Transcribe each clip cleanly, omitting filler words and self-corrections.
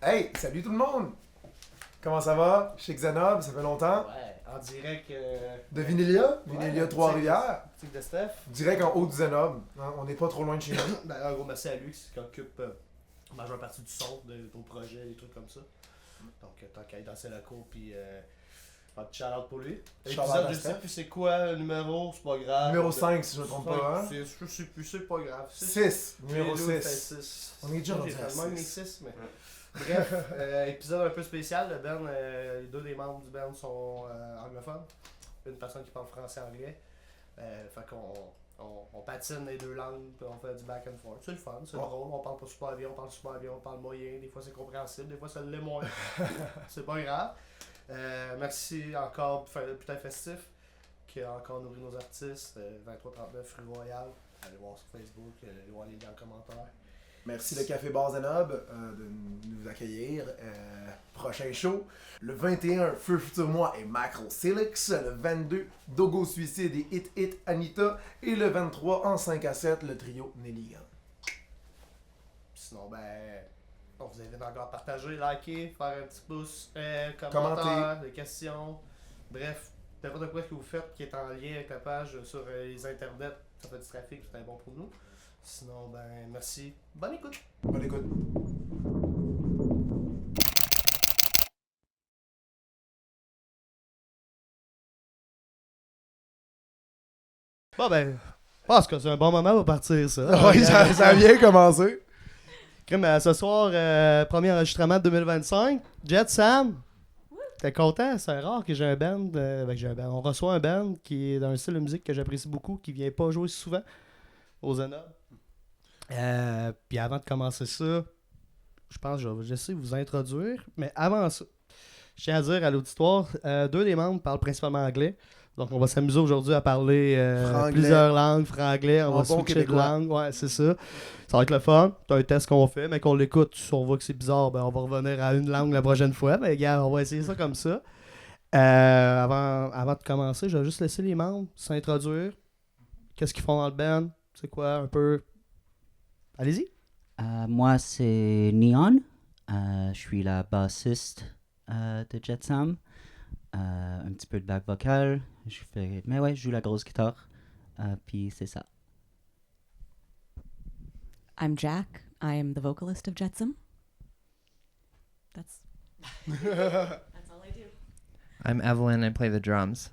Hey, salut tout le monde! Comment ça va? Chic-Zénob, ça fait longtemps. Ouais, en direct De Vinélia, Vinélia Trois-Rivières. Boutique de Steph. Direct en haut du Zénob. Hein, on n'est pas trop loin de chez nous. Ben, un gros merci à lui qui occupe la majeure partie du son de nos projets, des trucs comme ça. Donc, tant qu'à être dans ses locaux, puis un petit shout-out pour lui. Shout-out L'épisode, à je sais Steph. plus c'est quoi le numéro, c'est pas grave. Numéro 5, si je ne me trompe pas. Hein? Je sais plus, c'est pas grave. 6, numéro J'ai 6. On est déjà J'ai rendu à fait même les 6. 6, mais... Bref, épisode un peu spécial. Le band, les deux des membres du band sont anglophones. Une personne qui parle français et anglais. Fait qu'on patine les deux langues, puis on fait du back and forth. C'est le fun, c'est drôle. On parle pas super bien, on parle super bien, on parle moyen. Des fois c'est compréhensible, des fois ça l'est moins. C'est pas grave. Merci encore pour faire le Butin festif qui a encore nourri nos artistes. 2339 rue Royale. Allez voir sur Facebook, allez voir les liens en commentaire. Merci le Café Zénob de nous accueillir. Prochain show. Le 21, Feu Futur Moi et Macro Silix. Le 22, Dogo Suicide et Hit Hit Anita. Et le 23, en 5 à 7, le trio Nelly. Sinon, on vous invite encore à partager, liker, faire un petit pouce, Commenter. commentaires, des questions. Bref, n'importe quoi que vous faites qui est en lien avec la page sur les internets, ça fait du trafic, c'est bon pour nous. Sinon, merci. Bonne écoute. Bonne écoute. Bon, je pense que c'est un bon moment pour partir, ça. Oui, ça a bien commencé. Ce soir, premier enregistrement de 2025. Jetsam. T'es content? C'est rare que j'ai un band. On reçoit un band qui est dans un style de musique que j'apprécie beaucoup, qui vient pas jouer souvent au Zénob. Puis avant de commencer ça, je pense que je vais essayer de vous introduire. Mais avant ça, je tiens à dire à l'auditoire, deux des membres parlent principalement anglais. Donc on va s'amuser aujourd'hui à parler plusieurs langues, franglais, on va switcher de langue. Ouais, c'est ça. Ça va être le fun. C'est un test qu'on fait, mais qu'on l'écoute, si on voit que c'est bizarre, on va revenir à une langue la prochaine fois. Mais gars, on va essayer ça comme ça. Avant de commencer, je vais juste laisser les membres s'introduire. Qu'est-ce qu'ils font dans le band? C'est quoi un peu... Allez-y. Moi, c'est Neon. Je suis la bassiste de Jetsam. Un petit peu de back vocal. Mais ouais, je joue la grosse guitare. Puis c'est ça. I'm Jack. I am the vocalist of Jetsam. That's all I do. I'm Evelyn. I play the drums.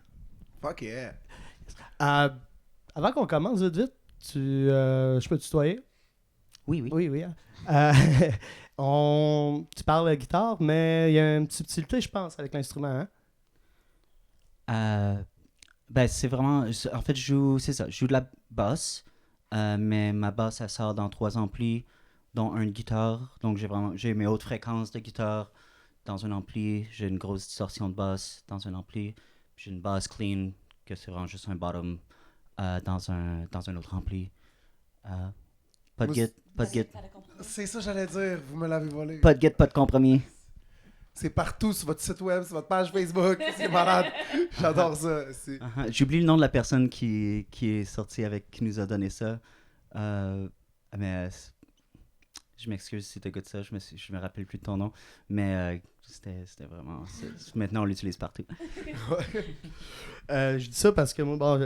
Fuck yeah. Avant qu'on commence vite, je peux te tutoyer? Oui. Oui. Tu parles de guitare, mais il y a une petite subtilité, je pense, avec l'instrument. Hein? C'est vraiment... En fait, je joue de la basse, mais ma basse, elle sort dans 3 amplis, dont une guitare. Donc, j'ai mes hautes fréquences de guitare dans un ampli. J'ai une grosse distorsion de basse dans un ampli. J'ai une basse clean, que c'est vraiment juste un bottom dans un autre ampli. Pas de git. C'est ça j'allais dire, vous me l'avez volé. Pas de git, pas de compromis. C'est partout sur votre site web, sur votre page Facebook. C'est malade. J'adore ça. J'oublie le nom de la personne qui est sortie qui nous a donné ça. Mais je m'excuse si t'écoutes ça, je me rappelle plus de ton nom. Mais c'était vraiment... Maintenant, on l'utilise partout. Je dis ça parce que moi,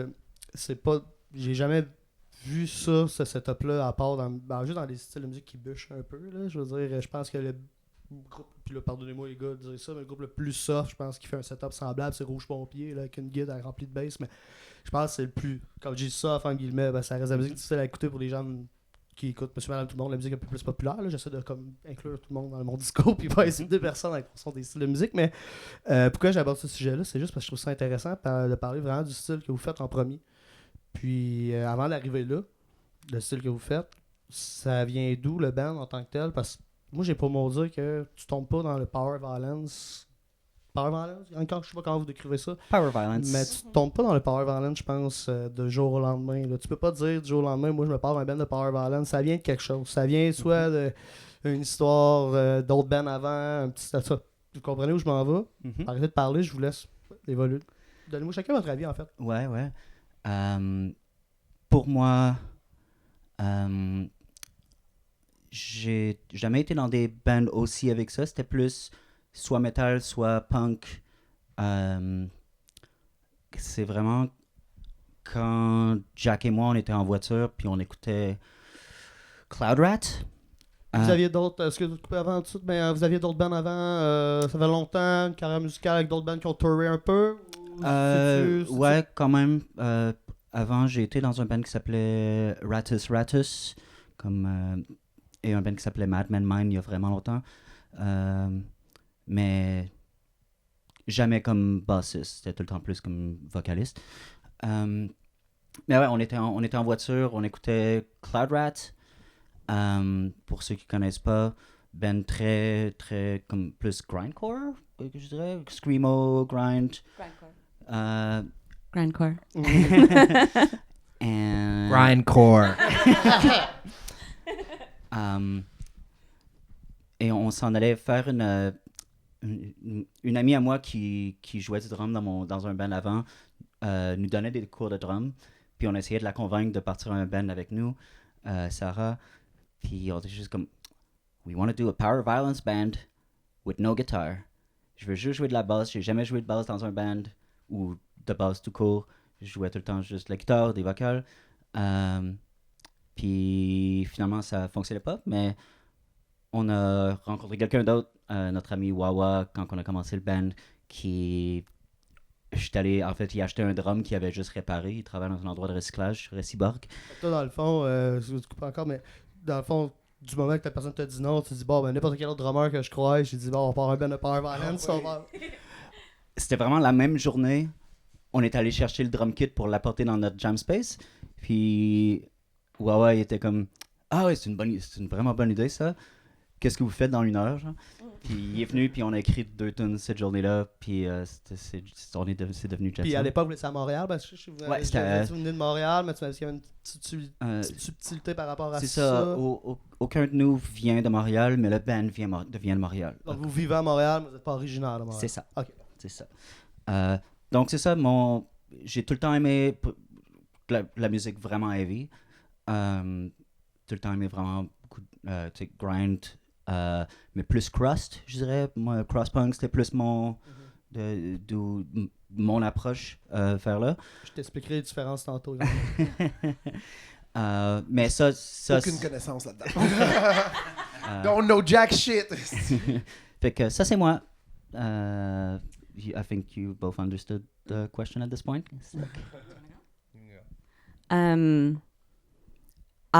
c'est pas... J'ai jamais vu ça, ce setup-là, à part juste dans des styles de musique qui bûchent un peu. Là. Je veux dire, je pense que le groupe, puis là, pardonnez-moi les gars de dire ça, mais le groupe le plus soft, je pense, qui fait un setup semblable, c'est Rouge Pompier, là, avec une guitare remplie de bass, mais je pense que c'est le plus, quand je dis soft, en guillemets, ça reste la musique difficile à écouter pour les gens qui écoutent monsieur, madame, tout le monde, la musique un peu plus populaire, là. J'essaie de inclure tout le monde dans mon discours, puis pas essayer deux personnes en fonction des styles de musique, mais pourquoi j'aborde ce sujet-là, c'est juste parce que je trouve ça intéressant de parler vraiment du style que vous faites en premier. Puis avant d'arriver là, le style que vous faites, ça vient d'où le band en tant que tel? Parce que moi, j'ai pour me dire que tu tombes pas dans le powerviolence. Powerviolence? Encore, je sais pas comment vous décrivez ça. Powerviolence. Mais tu tombes pas dans le powerviolence, je pense, de jour au lendemain. Là. Tu peux pas dire du jour au lendemain, moi, je me parle d'un band de powerviolence. Ça vient de quelque chose. Ça vient soit d'une histoire d'autres bands avant, un petit statut. Vous comprenez où je m'en vais? Arrêtez de parler, je vous laisse évoluer. Donnez-moi chacun votre avis, en fait. Ouais. Pour moi, j'ai jamais été dans des bands aussi avec ça. C'était plus soit metal, soit punk. C'est vraiment quand Jack et moi, on était en voiture, puis on écoutait Cloud Rat. Vous aviez d'autres, est-ce que vous coupez avant tout, mais vous aviez d'autres bands avant, ça fait longtemps, une carrière musicale avec d'autres bands qui ont touré un peu? Ouais, quand même. Avant, j'ai été dans un band qui s'appelait Ratus Ratus, et un band qui s'appelait Madman Mind il y a vraiment longtemps. Mais jamais comme bassiste, c'était tout le temps plus comme vocaliste. Mais ouais, on était en voiture, on écoutait Cloud Rat. Pour ceux qui connaissent pas, band très, très comme plus grindcore, je dirais. Screamo, grind. Grindcore. And, Grindcore. et on s'en allait faire une amie à moi qui jouait du drum dans un band avant, nous donnait des cours de drum, puis on essayait de la convaincre de partir à un band avec nous, Sarah, puis on était juste comme we want to do a power violence band with no guitar. Je veux juste jouer de la basse, j'ai jamais joué de basse dans un band ou de basse tout court, je jouais tout le temps juste la guitare, des vocales, puis finalement ça fonctionnait pas, mais on a rencontré quelqu'un d'autre, notre ami Wawa, quand on a commencé le band, je suis allé, en fait, il a acheté un drum qu'il avait juste réparé. Il travaille dans un endroit de recyclage, Réciborg. Toi, dans le fond, je vous coupe encore, mais dans le fond, du moment que la personne te dit non, tu te dis, bon, ben n'importe quel autre drummer que je crois, j'ai dit, bon, on part un band de power violence, on va... C'était vraiment la même journée. On est allé chercher le drum kit pour l'apporter dans notre jam space. Puis, Wawa, il était comme, ah ouais, c'est une vraiment bonne idée, ça. Qu'est-ce que vous faites dans 1 heure, genre? Puis il est venu, puis on a écrit 2 tunes cette journée-là, puis c'est devenu Jetsam. Puis à l'époque, vous étiez à Montréal, parce que je sais que vous Ouais, vous venez de Montréal, mais tu m'as dit qu'il y avait une petite subtilité par rapport à ça. C'est ça. Aucun de nous vient de Montréal, mais le band vient de Montréal. Donc vous vivez à Montréal, mais vous n'êtes pas originaire de Montréal. C'est ça. Ok. C'est ça. Donc c'est ça, j'ai tout le temps aimé la musique vraiment heavy. Tout le temps aimé vraiment beaucoup de grind, mais plus crust, je dirais. Moi, cross-punk, c'était plus mon approche vers là. Je t'expliquerai les différences tantôt. Mais ça Aucune connaissance là-dedans. Don't know jack shit. Fait que ça, c'est moi. I think you both understood the question at this point.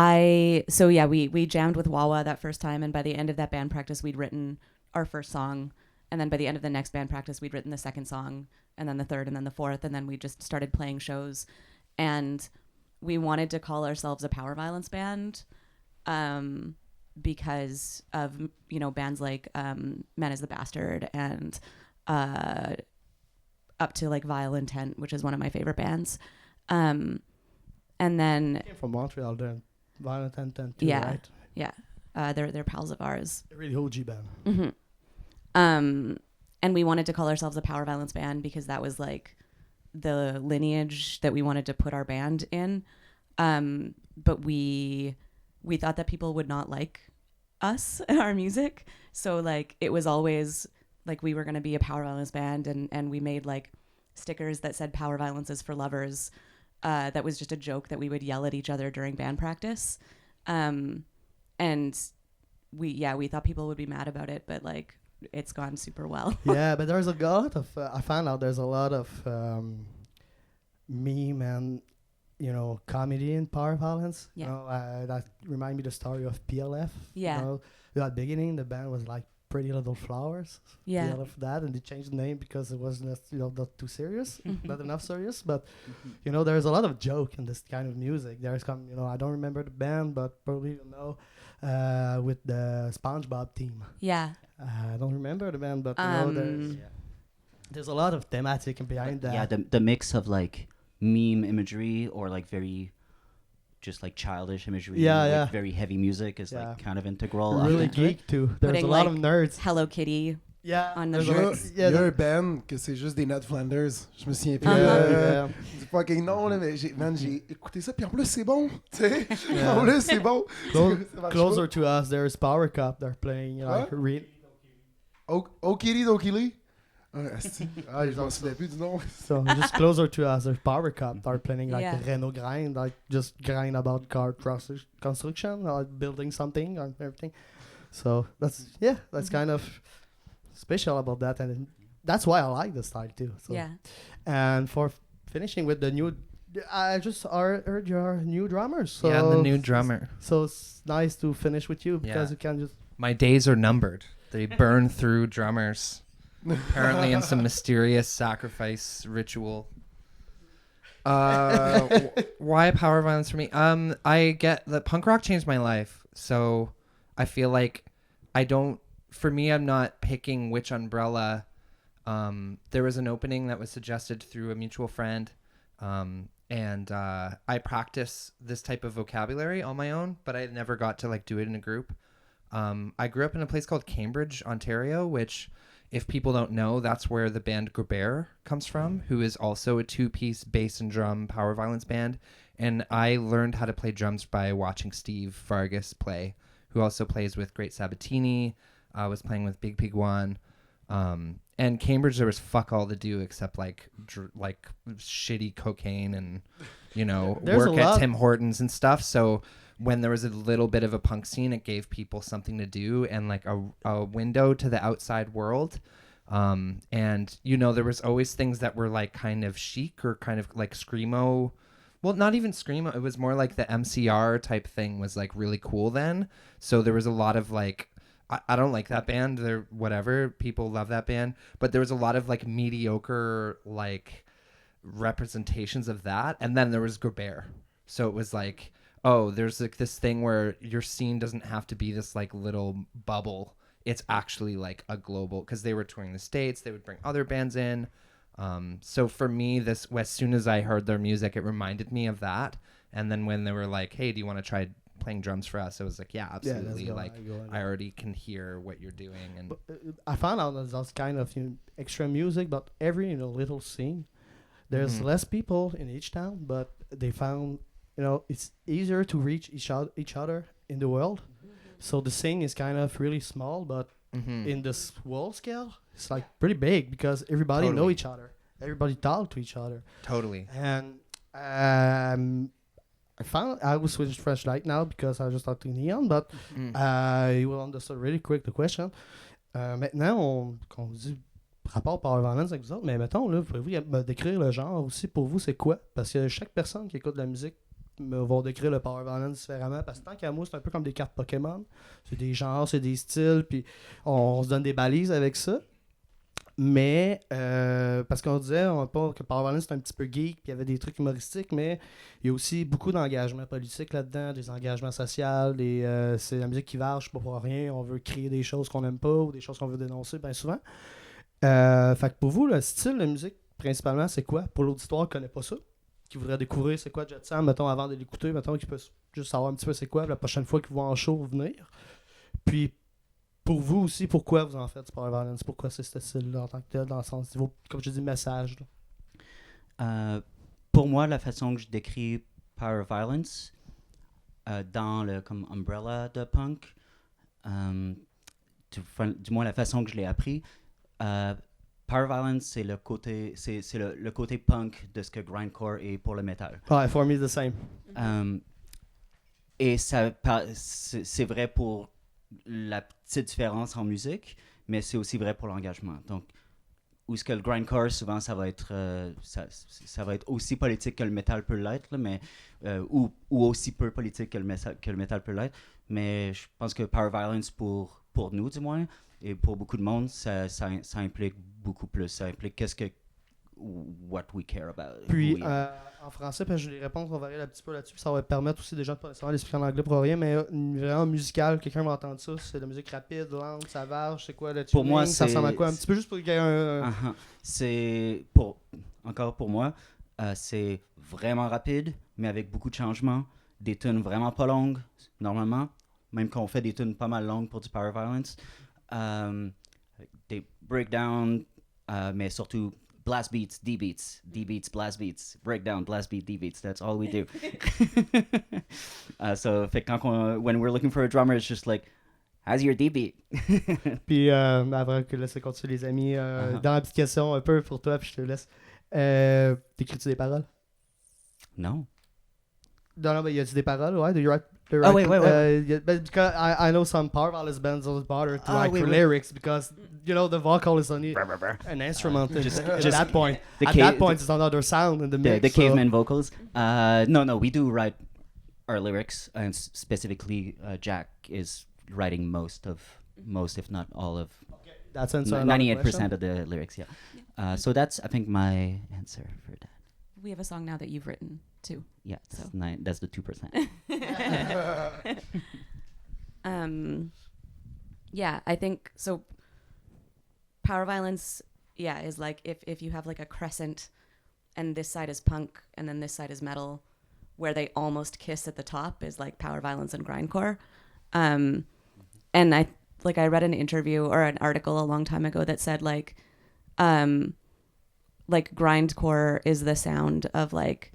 We jammed with Wawa that first time, and by the end of that band practice, we'd written our first song, and then by the end of the next band practice, we'd written the second song, and then the third, and then the fourth, and then we just started playing shows, and we wanted to call ourselves a power violence band, because of bands like Man is the Bastard and up to like Vile Intent, which is one of my favorite bands, and then came from Montreal then. Violent Intent too, Yeah. right? yeah, they're pals of ours. A really OG band. Mm-hmm. And we wanted to call ourselves a power violence band because that was like the lineage that we wanted to put our band in. But we thought that people would not like us and our music. So like it was always like we were going to be a power violence band, and we made like stickers that said power violence is for lovers. That was just a joke that we would yell at each other during band practice. And we thought people would be mad about it, but like it's gone super well. Yeah, but there's a lot of I found out there's a lot of meme and comedy in power violence. Yeah. That remind me the story of PLF. Yeah. At the beginning the band was like Pretty Little Flowers. Yeah. PLF that, and they changed the name because it wasn't not too serious, not enough serious. But there's a lot of joke in this kind of music. There's I don't remember the band, but probably with the SpongeBob team. Yeah. I don't remember the band, but there's a lot of thematic behind that. Yeah, the mix of like meme imagery or like very just like childish imagery with very heavy music is like kind of integral. Really geek too. There's Putting, a lot like, of nerds. Hello Kitty Yeah. On Il the y a, lyrics. il y a un band que c'est juste des Ned Flanders. Je me souviens plus Yeah. du fucking nom, là, mais j'ai écouté ça, puis en plus, c'est bon. Tu sais, en plus, c'est bon. Ça marche Closer to us, there's Power Cup. They're playing like Okiri Dokili. Je m'en souviens plus du nom. So just closer to us, there's Power Cup. They're playing like Yeah. Renault grind, like just grind about car construction, like building something and everything. So that's kind of special about that, and that's why I like the style too. So. Yeah. And for finishing with the new, I just heard your new drummers. So Yeah, the new drummer. So it's nice to finish with you because Yeah. you can just. My days are numbered. They burn through drummers. Apparently in some mysterious sacrifice ritual. Why power violence for me? I get that punk rock changed my life. So I feel like for me, I'm not picking which umbrella. There was an opening that was suggested through a mutual friend. And I practice this type of vocabulary on my own, but I never got to like do it in a group. I grew up in a place called Cambridge, Ontario, which, if people don't know, that's where the band Groupe comes from, who is also a 2-piece bass and drum power violence band. And I learned how to play drums by watching Steve Vargas play, who also plays with Great Sabatini, was playing with Big Pig One. And Cambridge, there was fuck all to do except like shitty cocaine and, There's work a lot. at Tim Hortons and stuff. So when there was a little bit of a punk scene, it gave people something to do and like a window to the outside world. And, there was always things that were like kind of chic or kind of like screamo. Well, not even screamo. It was more like the MCR type thing was like really cool then. So there was a lot of like, I don't like that band. They're whatever. People love that band. But there was a lot of like mediocre like representations of that. And then there was Groupe. So it was like, oh, there's like this thing where your scene doesn't have to be this like little bubble. It's actually like a global, because they were touring the States. They would bring other bands in. So for me, as soon as I heard their music, it reminded me of that. And then when they were like, hey, do you want to try playing drums for us? I was like, yeah, absolutely. I already can hear what you're doing. And But, I found out that there's kind of extra music, but every little scene, there's less people in each town, but they found it's easier to reach each other in the world. So the scene is kind of really small, but in this world scale, it's like pretty big because everybody know each other. Everybody talk to each other. Totally. And I will switch French right now because I just talked to Neon, but you will understand really quick the question. Maintenant, qu'on dit rapport Power Violence avec vous autres, mais mettons, là, pouvez-vous me décrire le genre aussi pour vous, c'est quoi? Parce que chaque personne qui écoute de la musique vont décrire le Power Violence différemment, parce que tant qu'à moi, c'est un peu comme des cartes Pokémon. C'est des genres, c'est des styles, puis on se donne des balises avec ça. Mais, parce qu'on disait que Power Violence c'est un petit peu geek, puis il y avait des trucs humoristiques, mais il y a aussi beaucoup d'engagements politiques là-dedans, des engagements sociaux, c'est la musique qui varge pas pour rien, on veut créer des choses qu'on n'aime pas ou des choses qu'on veut dénoncer bien souvent. Fait que pour vous, le style de musique, principalement, c'est quoi? Pour l'auditoire qui connaît pas ça, qui voudrait découvrir c'est quoi Jetsam, mettons, avant de l'écouter, mettons, qui peut juste savoir un petit peu c'est quoi, la prochaine fois qu'ils vont en show venir. Puis, pour vous aussi, pourquoi vous en faites du Power Violence? Pourquoi c'est ce style-là en tant que tel, dans le sens niveau, comme je dis, message? Pour moi, la façon que je décris Power Violence dans le comme umbrella de punk, du moins la façon que je l'ai appris, Power Violence, c'est le côté, le côté punk de ce que grindcore est pour le metal. Ouais, for me, the same. Et c'est vrai pour la petite différence en musique, mais c'est aussi vrai pour l'engagement. Donc, où est-ce que le grindcore, souvent, ça va être aussi politique que le metal peut l'être, là, mais, ou aussi peu politique que le metal peut l'être. Mais je pense que Power Violence, pour nous, du moins, et pour beaucoup de monde, ça implique beaucoup plus. Ça implique what we care about. Puis, en français, parce que je les réponses, on va varier un petit peu là-dessus. Ça va permettre aussi des gens de pas nécessairement l'expliquer en anglais pour rien, mais vraiment musical, quelqu'un va entendre ça. C'est de la musique rapide, lente, ça varge, c'est quoi le tuning? Pour moi, ça ressemble à quoi? Un petit peu juste pour qu'il y ait un... C'est, encore pour moi, c'est vraiment rapide, mais avec beaucoup de changements. Des tunes vraiment pas longues, normalement. Même quand on fait des tunes pas mal longues pour du Power Violence. des breakdowns, mais surtout blast beats, D-beats, D-beats, blast beats, breakdown, blast beat, D-beats. That's all we do. So fait que when we're looking for a drummer, it's just like, how's your D-beat? Puis avant que laisser continuer les amis, dans la petite question un peu pour toi, puis je te laisse. T'écris-tu des paroles? Non. Non, mais y a-tu des paroles? Ouais, do you write? Oh, wait. Because I know some power violence bands always bother to write wait. lyrics because, you know, the vocal is only an instrument. Just at that point. the At ca- that point, it's another sound in the mix. The caveman vocals. No, we do write our lyrics, and specifically, Jack is writing most, if not all of, That's answer 98% of the lyrics. Yeah. So that's, I think, my answer for that. We have a song now that you've written too. Yeah, So. that's the 2%. Yeah, I think so. Power violence, yeah, is like if you have like a crescent and this side is punk and then this side is metal, where they almost kiss at the top is like power violence and grindcore. And I read an interview or an article a long time ago that said like grindcore is the sound of like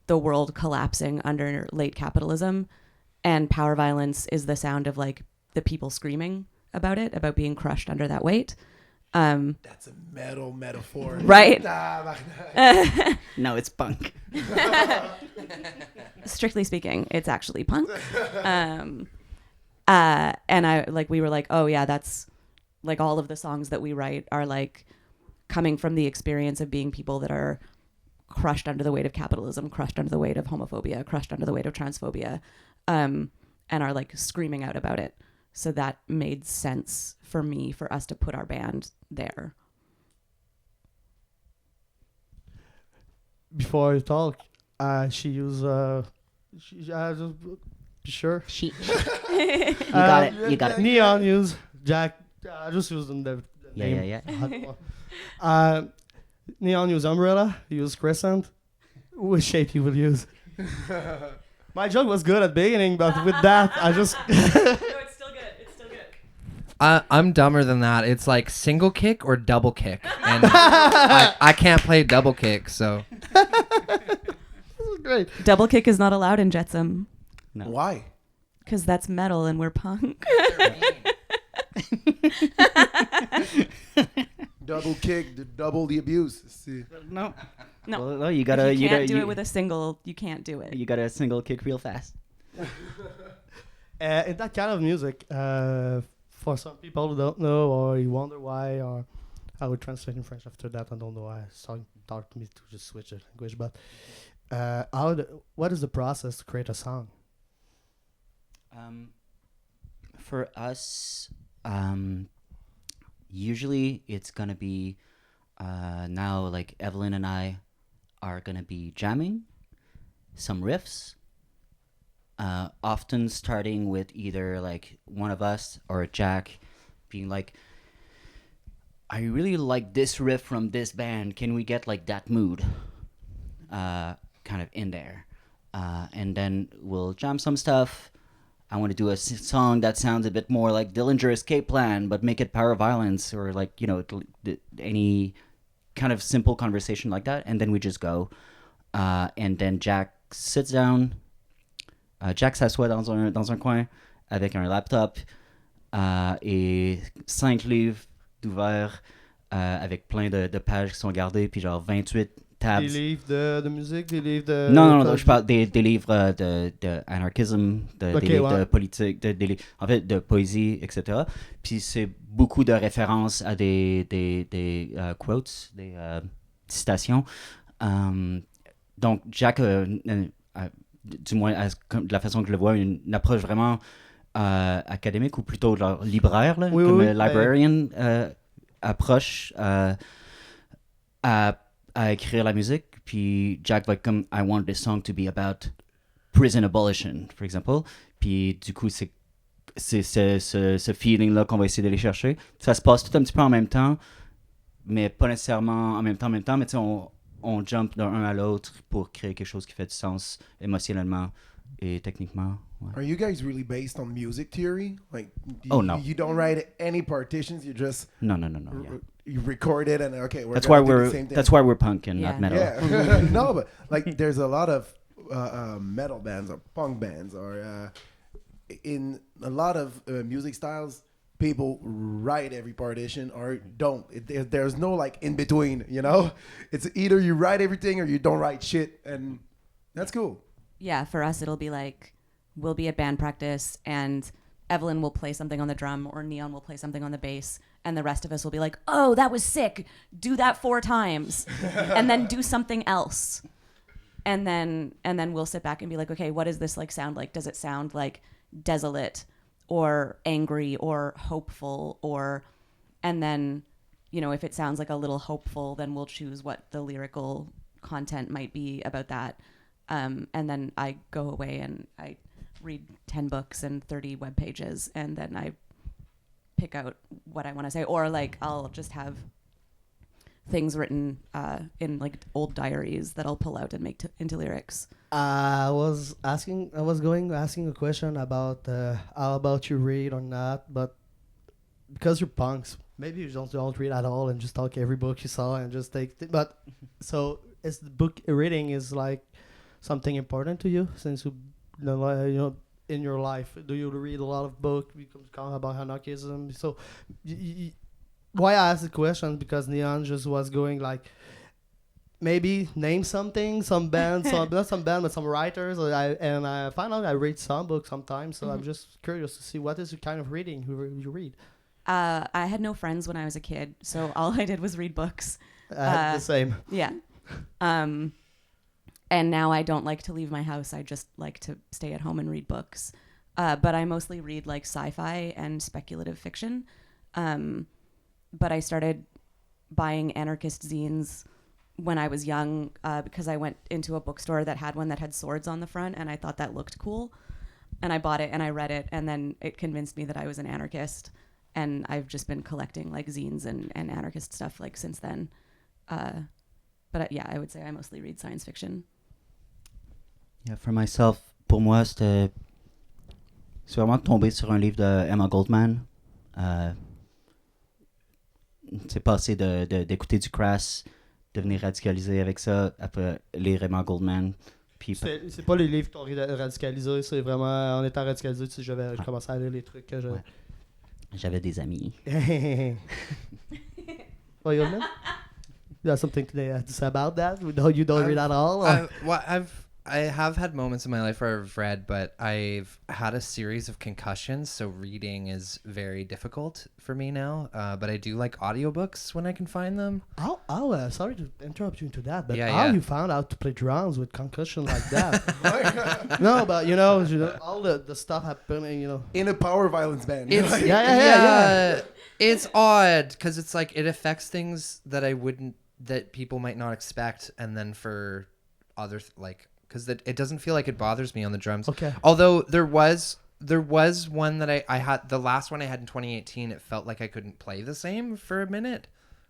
the world collapsing under late capitalism, and power violence is the sound of like the people screaming about it, about being crushed under that weight. That's a metal metaphor. Right? No, it's punk. Strictly speaking, it's actually punk. And we were like, oh yeah, that's like all of the songs that we write are like coming from the experience of being people that are crushed under the weight of capitalism, crushed under the weight of homophobia, crushed under the weight of transphobia, and are like screaming out about it. So that made sense for me, for us to put our band there. Before I talk, she used sure. You got it. You got it. Neon use Jack. I just used them the name. Yeah. Neon use umbrella. Use crescent. Which shape you will use? My joke was good at the beginning, but with that, I just. No, it's still good. It's still good. I'm dumber than that. It's like single kick or double kick, and I can't play double kick, so. This is great. Double kick is not allowed in Jetsam. No. Why? Because that's metal and we're punk. Double kick, double the abuse. See. No. No. Well, you gotta. You can't do it with a single. You can't do it. You got a single kick real fast. In that kind of music, for some people who don't know or you wonder why, or I would translate in French after that. I don't know why. It's hard to me to just switch the language, but what is the process to create a song? For us, usually it's gonna be now like Evelyn and I are gonna be jamming some riffs, often starting with either like one of us or Jack being like, I really like this riff from this band, can we get like that mood kind of in there, and then we'll jam some stuff. I want to do a song that sounds a bit more like Dillinger Escape Plan, but make it power violence, or like, you know, any kind of simple conversation like that. And then we just go. And then Jack sits down. Jack s'assoit dans un coin avec un laptop et 5 livres d'ouverts avec plein de pages qui sont gardées, puis genre 28 tabs. Des livres de musique, des livres de... Non, je parle des livres de anarchisme, des livres de politique, en fait, de poésie, etc. Puis c'est beaucoup de références à des quotes, des citations. Donc, Jack, du moins de la façon que je le vois, une approche vraiment académique, ou plutôt genre libraire, là, oui, comme oui, librarian approche à écrire la musique. Puis Jack va être comme, I want this song to be about prison abolition, for example. Puis du coup, c'est ce feeling-là qu'on va essayer d'aller chercher. Ça se passe tout un petit peu en même temps, mais pas nécessairement en même temps, mais tu sais, on jump d'un à l'autre pour créer quelque chose qui fait du sens émotionnellement et techniquement. Ouais. Are you guys really based on music theory? Like, No. You don't write any partitions. You just No. Yeah. you record it and okay, That's why gonna do the same thing. That's why we're punk and Yeah. not metal. Yeah, no, but like there's a lot of metal bands or punk bands or in a lot of music styles, people write every partition or don't. There's no like in between, you know. It's either you write everything or you don't write shit, and that's cool. Yeah, for us it'll be like we'll be at band practice and Evelyn will play something on the drum or Neon will play something on the bass and the rest of us will be like, "Oh, that was sick. Do that 4 times." And then do something else. And then we'll sit back and be like, "Okay, what does this like sound like? Does it sound like desolate or angry or hopeful or," and then, you know, if it sounds like a little hopeful, then we'll choose what the lyrical content might be about that. And then I go away and I read 10 books and 30 web pages, and then I pick out what I want to say. Or like I'll just have things written in like old diaries that I'll pull out and make into lyrics. I was asking a question about how about you read or not, but because you're punks, maybe you don't read at all and just talk every book you saw and just take it. But so is the book reading is like something important to you since you know in your life? Do you read a lot of books? We can talk about anarchism. So why I asked the question because Neon just was going like, maybe name something, some bands, not some band, but some writers. And I find out I read some books sometimes, so I'm just curious to see what is the kind of reading you read. I had no friends when I was a kid, so all I did was read books. The same. Yeah. And now I don't like to leave my house. I just like to stay at home and read books. But I mostly read like sci-fi and speculative fiction. But I started buying anarchist zines when I was young because I went into a bookstore that had one that had swords on the front and I thought that looked cool. And I bought it and I read it and then it convinced me that I was an anarchist. And I've just been collecting like zines and anarchist stuff like since then. But yeah, I would say I mostly read science fiction. Yeah, for myself, pour moi, c'est vraiment tombé sur un livre de Emma Goldman. C'est passé d'écouter du Crass, devenir radicalisé avec ça, après lire Emma Goldman. Puis C'est pas les livres qui t'ont radicalisé, c'est vraiment en étant radicalisé, tu sais, j'avais commencé à lire les trucs que je... Ouais. J'avais des amis. Oh, you have something to say about that? You don't read at all? I have had moments in my life where I've read, but I've had a series of concussions, so reading is very difficult for me now. But I do like audiobooks when I can find them. Sorry to interrupt you into that, but Yeah, how yeah. you found out to play drums with concussion like that? No, but you know all the stuff happening, you know. In a power violence band. It's Yeah. It's odd because it's like it affects things that people might not expect, and then for other because it doesn't feel like it bothers me on the drums. Okay. Although there was one that I had, the last one I had in 2018. It felt like I couldn't play the same for a minute.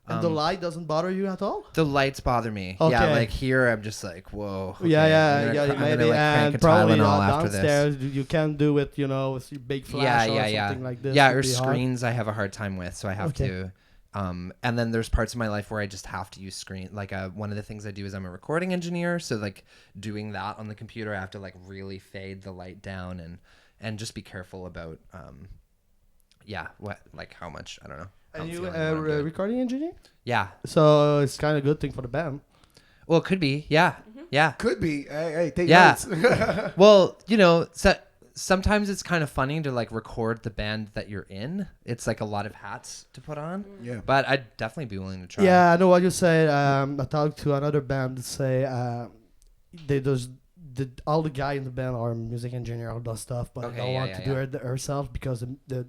And the light doesn't bother you at all? The lights bother me. Okay. Yeah, like here I'm just like, whoa. Okay, Yeah, I'm gonna maybe. like crank And a probably Tylenol after this. downstairs you can do it, you know, with your big flash or something like this. Yeah, would or be hard. screens I have a hard time with, so I have to. And then there's parts of my life where I just have to use screen. Like one of the things I do is I'm a recording engineer, so like doing that on the computer, I have to like really fade the light down and just be careful about how much, I don't know. And you a recording engineer? Yeah. So it's kind of a good thing for the band. Well, it could be. Yeah. Yeah. Could be. Hey, take Yeah. notes. Well, you know, sometimes it's kind of funny to like record the band that you're in. It's like a lot of hats to put on. Yeah. But I'd definitely be willing to try. Yeah, I know what you say. I talked to another band that say all the guy in the band are music engineer, all that stuff, but Okay, they don't yeah, want yeah, to do it themselves because the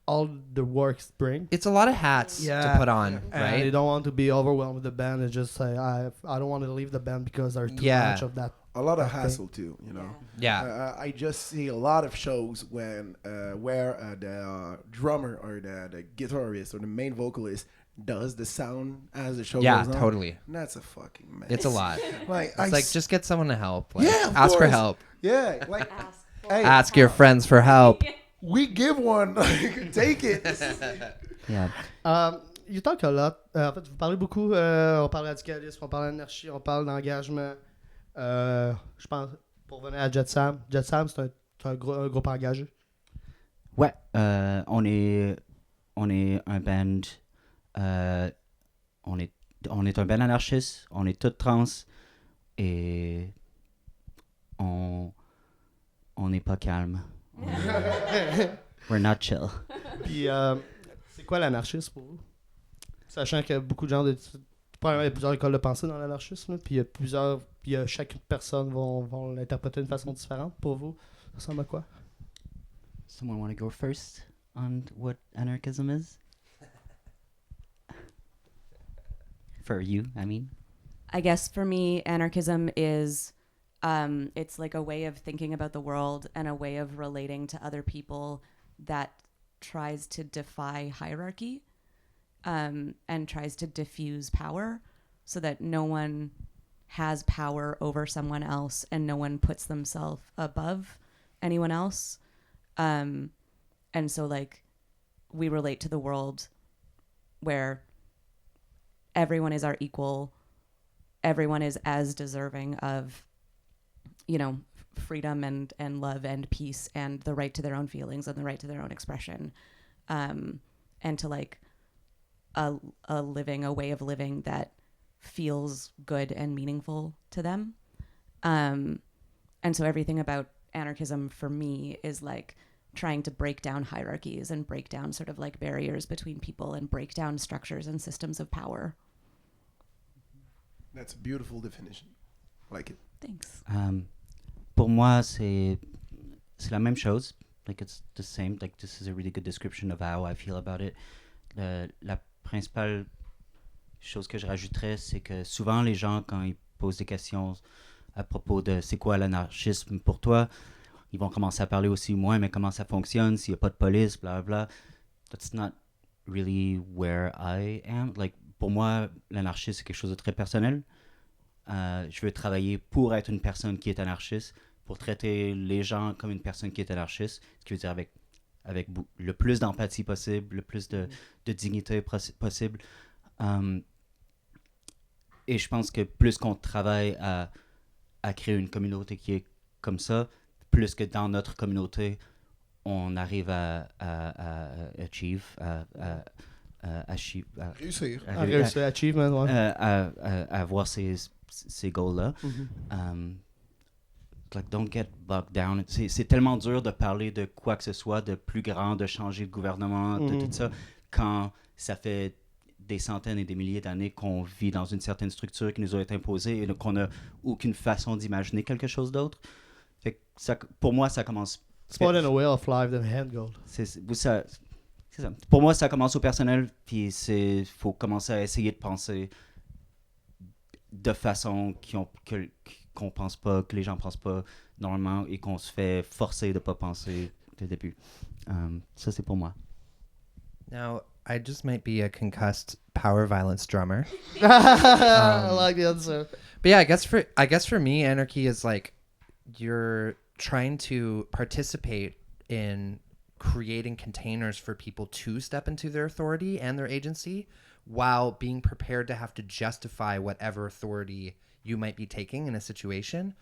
all the works bring. It's a lot of hats to put on, And right? they don't want to be overwhelmed with the band and just say, I don't want to leave the band because there's too much of that. A lot of Okay. hassle too, you know. Yeah. I just see a lot of shows when where the drummer or the guitarist or the main vocalist does the sound as the show Yeah, goes on. totally. And that's a fucking mess. It's a lot. Like It's like just get someone to help. Like, Yeah, of ask for course. help. yeah, like hey, Ask your friends for help. we give one, like, take it. Yeah. You talk a lot. En fait, vous parlez beaucoup. On parle radicalisme, on parle d'anarchie, on parle d'engagement. Je pense, pour revenir à Jetsam, Jetsam, c'est un groupe engagé. Ouais, on est un band, on est un band anarchiste, on est tout trans et on n'est pas calme. We're not chill. Puis, c'est quoi l'anarchisme pour vous? Sachant qu'il y a beaucoup de gens probablement, il y a plusieurs écoles de pensée dans l'anarchisme, là, puis chaque personne vont l'interpréter d'une façon différente. Pour vous, ça ressemble à quoi? Someone want to go first on what anarchism is? For you, I mean. I guess for me, anarchism is it's like a way of thinking about the world and a way of relating to other people that tries to defy hierarchy and tries to diffuse power so that no one has power over someone else and no one puts themselves above anyone else. And so, like, we relate to the world where everyone is our equal, everyone is as deserving of, you know, freedom and love and peace and the right to their own feelings and the right to their own expression, and to, like, a way of living that feels good and meaningful to them. And so everything about anarchism for me is like trying to break down hierarchies and break down sort of like barriers between people and break down structures and systems of power. That's a beautiful definition. I like it. Thanks. Pour moi, c'est la même chose. Like, it's the same. Like, this is a really good description of how I feel about it. La principale chose que je rajouterais, c'est que souvent les gens, quand ils posent des questions à propos de c'est quoi l'anarchisme pour toi, ils vont commencer à parler aussi moins, mais comment ça fonctionne, s'il n'y a pas de police, bla bla. That's not really where I am. Like, pour moi, l'anarchisme, c'est quelque chose de très personnel. Je veux travailler pour être une personne qui est anarchiste, pour traiter les gens comme une personne qui est anarchiste, ce qui veut dire avec le plus d'empathie possible, le plus de dignité possible. Et je pense que plus qu'on travaille à créer une communauté qui est comme ça, plus que dans notre communauté, on arrive à Réussir. Achievement, ouais. à avoir ces goals-là. Like, don't get bogged down. C'est tellement dur de parler de quoi que ce soit de plus grand, de changer de gouvernement, de tout ça, quand ça fait des centaines et des milliers d'années qu'on vit dans une certaine structure qui nous a été imposée et qu'on n'a aucune façon d'imaginer quelque chose d'autre. Fait que ça, pour moi, ça commence... It's more than a way of life than hand gold. C'est ça. Pour moi, ça commence au personnel, puis il faut commencer à essayer de penser de façon qu'on pense pas, que les gens pensent pas normalement et qu'on se fait forcer de pas penser dès le début. Ça, c'est pour moi. Now, I just might be a concussed power violence drummer. I like the answer. But yeah, I guess for me, anarchy is like you're trying to participate in creating containers for people to step into their authority and their agency while being prepared to have to justify whatever authority you might be taking in a situation.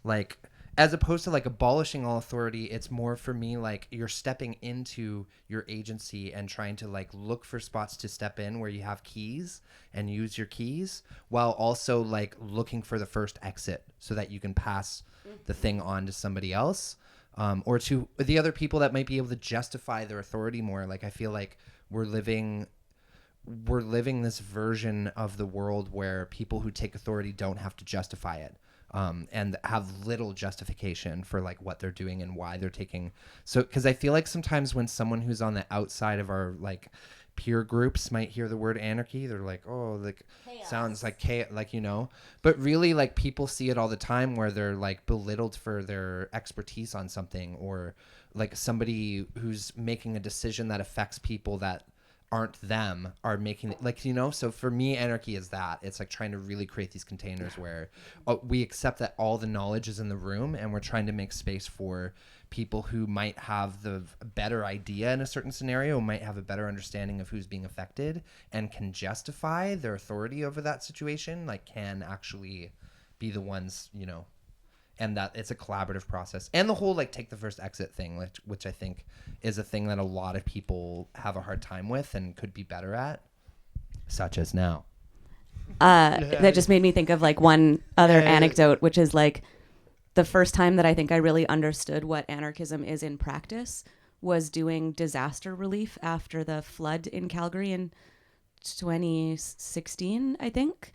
Like, as opposed to like abolishing all authority, it's more for me like you're stepping into your agency and trying to like look for spots to step in where you have keys and use your keys, while also like looking for the first exit so that you can pass the thing on to somebody else, or to the other people that might be able to justify their authority more. Like, I feel like we're living this version of the world where people who take authority don't have to justify it. and have little justification for like what they're doing and why they're taking. So, because I feel like sometimes when someone who's on the outside of our like peer groups might hear the word anarchy, they're like, oh, like chaos. Sounds like chaos, like, you know, but really like people see it all the time where they're like belittled for their expertise on something, or like somebody who's making a decision that affects people that aren't them are making it, like, you know. So for me, anarchy is that it's like trying to really create these containers where we accept that all the knowledge is in the room, and we're trying to make space for people who might have the better idea in a certain scenario, might have a better understanding of who's being affected and can justify their authority over that situation, like can actually be the ones, you know, and that it's a collaborative process. And the whole like take the first exit thing, which I think is a thing that a lot of people have a hard time with and could be better at, such as now. That just made me think of like one other anecdote, which is like the first time that I think I really understood what anarchism is in practice was doing disaster relief after the flood in Calgary in 2016, I think.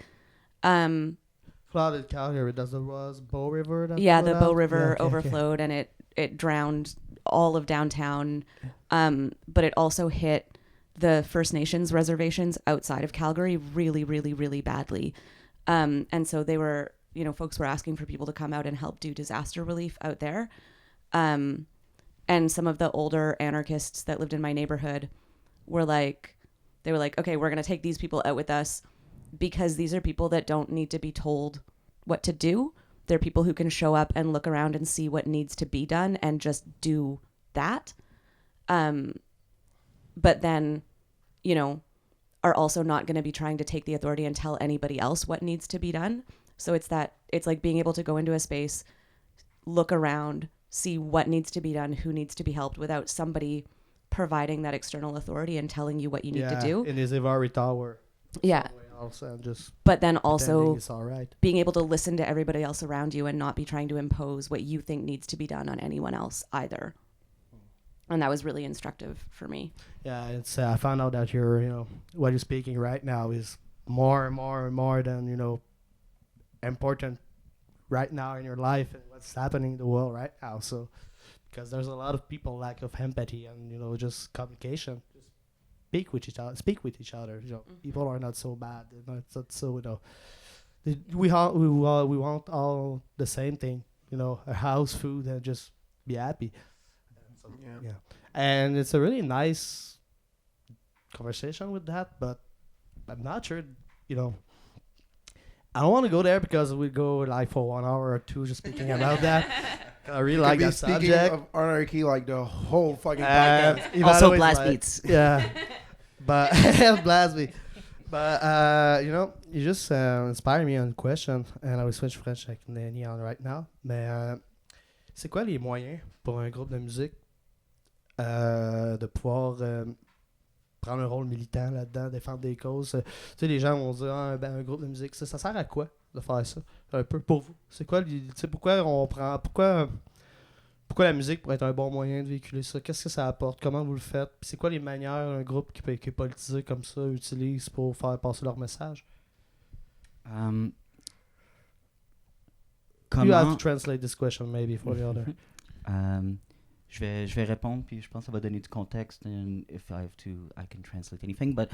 Flood in Calgary, was Bow River? The Bow River overflowed and it drowned all of downtown. But it also hit the First Nations reservations outside of Calgary really, really, really badly. And so they were, you know, folks were asking for people to come out and help do disaster relief out there. And some of the older anarchists that lived in my neighborhood were like, okay, we're going to take these people out with us because these are people that don't need to be told what to do. They're people who can show up and look around and see what needs to be done and just do that. But then, you know, are also not going to be trying to take the authority and tell anybody else what needs to be done. So it's like being able to go into a space, look around, see what needs to be done, who needs to be helped without somebody providing that external authority and telling you what you need to do. In his every tower. Yeah. But then also it's all right. being able to listen to everybody else around you and not be trying to impose what you think needs to be done on anyone else either. And that was really instructive for me. Yeah, it's I found out that you're, you know, what you're speaking right now is more and more and more than, you know, important right now in your life and what's happening in the world right now. So because there's a lot of people lack of empathy and, you know, just communication, just speak with each other, you know. People are not so bad, they're not so, you know, we want all the same thing, you know, a house, food, and just be happy. So, yeah, and it's a really nice conversation with that, but I'm not sure, you know, I don't want to go there because we go like for 1 hour or two just speaking about that. I really like that subject. Of anarchy like the whole fucking podcast. Also blast beats. Yeah, but blast beat. But you know, you just inspire me on the question, and I will switch French avec Nanny on right now. Mais c'est quoi les moyens pour un groupe de musique de pouvoir prendre un rôle militant là-dedans, défendre des causes? Tu sais, les gens vont dire un groupe de musique, ça sert à quoi de faire ça? Un peu pour vous. C'est quoi, tu sais, pourquoi la musique pourrait être un bon moyen de véhiculer ça? Qu'est-ce que ça apporte? Comment vous le faites? Puis c'est quoi les manières un groupe qui est politisé comme ça utilise pour faire passer leur message? You have to translate this question maybe for the other. Je vais répondre, puis je pense que ça va donner du contexte. And if I have to, I can translate anything. But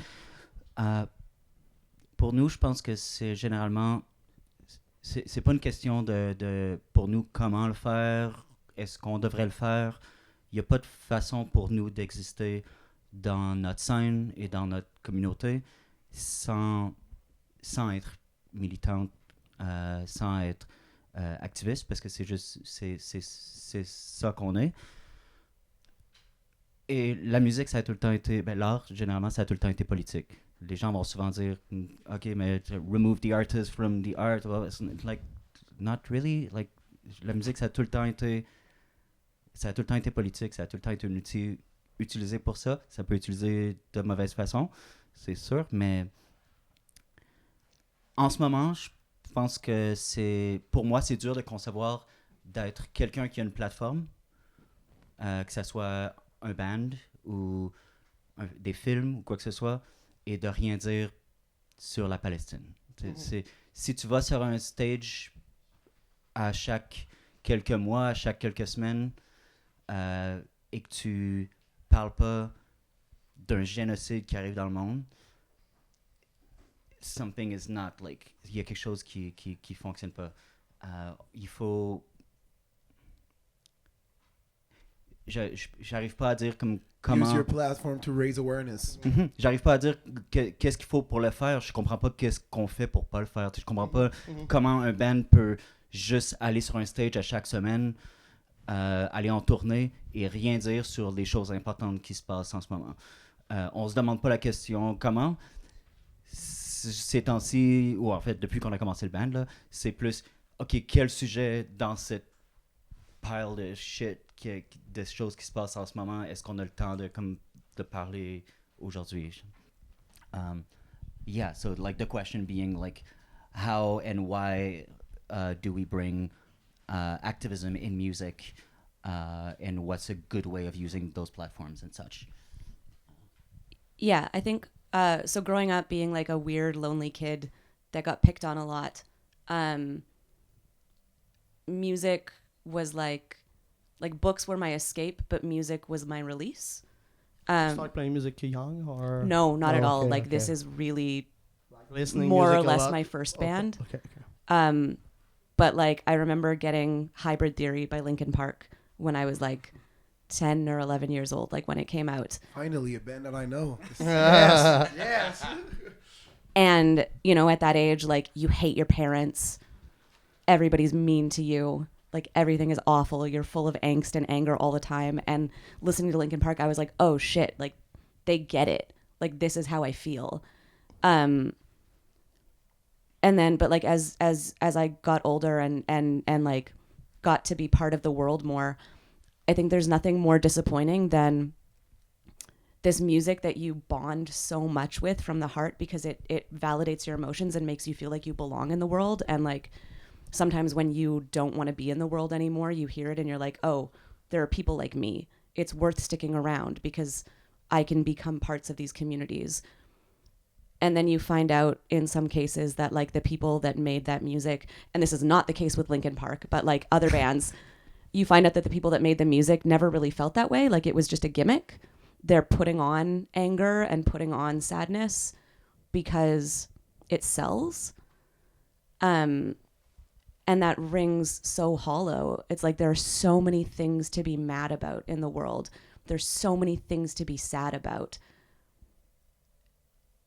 pour nous, je pense que c'est généralement, c'est pas une question de pour nous comment le faire, est-ce qu'on devrait le faire. Il n'y a pas de façon pour nous d'exister dans notre scène et dans notre communauté sans être militante, sans être activiste, parce que c'est juste c'est ça qu'on est. Et la musique, ça a tout le temps été, l'art, généralement, ça a tout le temps été politique. Les gens vont souvent dire, OK, mais remove the artist from the art. Well, it's like, not really. Like, la musique, ça a tout le temps été politique, ça a tout le temps été un outil utilisé pour ça. Ça peut être utilisé de mauvaise façon, c'est sûr, mais en ce moment, je pense que pour moi, c'est dur de concevoir d'être quelqu'un qui a une plateforme, que ça soit un band ou des films ou quoi que ce soit, et de rien dire sur la Palestine. Si tu vas sur un stage à chaque quelques mois, à chaque quelques semaines, et que tu parles pas d'un génocide qui arrive dans le monde, something is not like, il y a quelque chose qui fonctionne pas. Il faut, j'arrive pas à dire comment. Use your platform to raise awareness. J'arrive pas à dire qu'est-ce qu'il faut pour le faire. Je comprends pas qu'est-ce qu'on fait pour pas le faire. Je comprends pas comment un band peut juste aller sur un stage à chaque semaine, aller en tournée et rien dire sur les choses importantes qui se passent en ce moment. On se demande pas la question comment. Ces temps-ci, ou en fait depuis qu'on a commencé le band, là, c'est plus ok, quel sujet dans cette pile de shit, de choses qui se passent en ce moment, est-ce qu'on a le temps de parler aujourd'hui? Yeah, so like the question being like, how and why do we bring activism in music, and what's a good way of using those platforms and such? Yeah, I think so. Growing up, being like a weird, lonely kid that got picked on a lot, music was like books were my escape, but music was my release. You start playing music young, or No, not at all. Like this is really more or less my first band. Okay. But like I remember getting Hybrid Theory by Linkin Park when I was like 10 or 11 years old, like when it came out. Finally, a band that I know. Yes. And, you know, at that age, like you hate your parents. Everybody's mean to you. Like everything is awful. You're full of angst and anger all the time. And listening to Linkin Park, I was like, oh shit, like they get it. Like this is how I feel. And then, but like as I got older and like got to be part of the world more, I think there's nothing more disappointing than this music that you bond so much with from the heart, because it validates your emotions and makes you feel like you belong in the world. And like sometimes when you don't want to be in the world anymore, you hear it and you're like, oh, there are people like me. It's worth sticking around because I can become parts of these communities. And then you find out in some cases that like the people that made that music, and this is not the case with Linkin Park, but like other bands, you find out that the people that made the music never really felt that way. Like it was just a gimmick. They're putting on anger and putting on sadness because it sells. And that rings so hollow. It's like there are so many things to be mad about in the world. There's so many things to be sad about.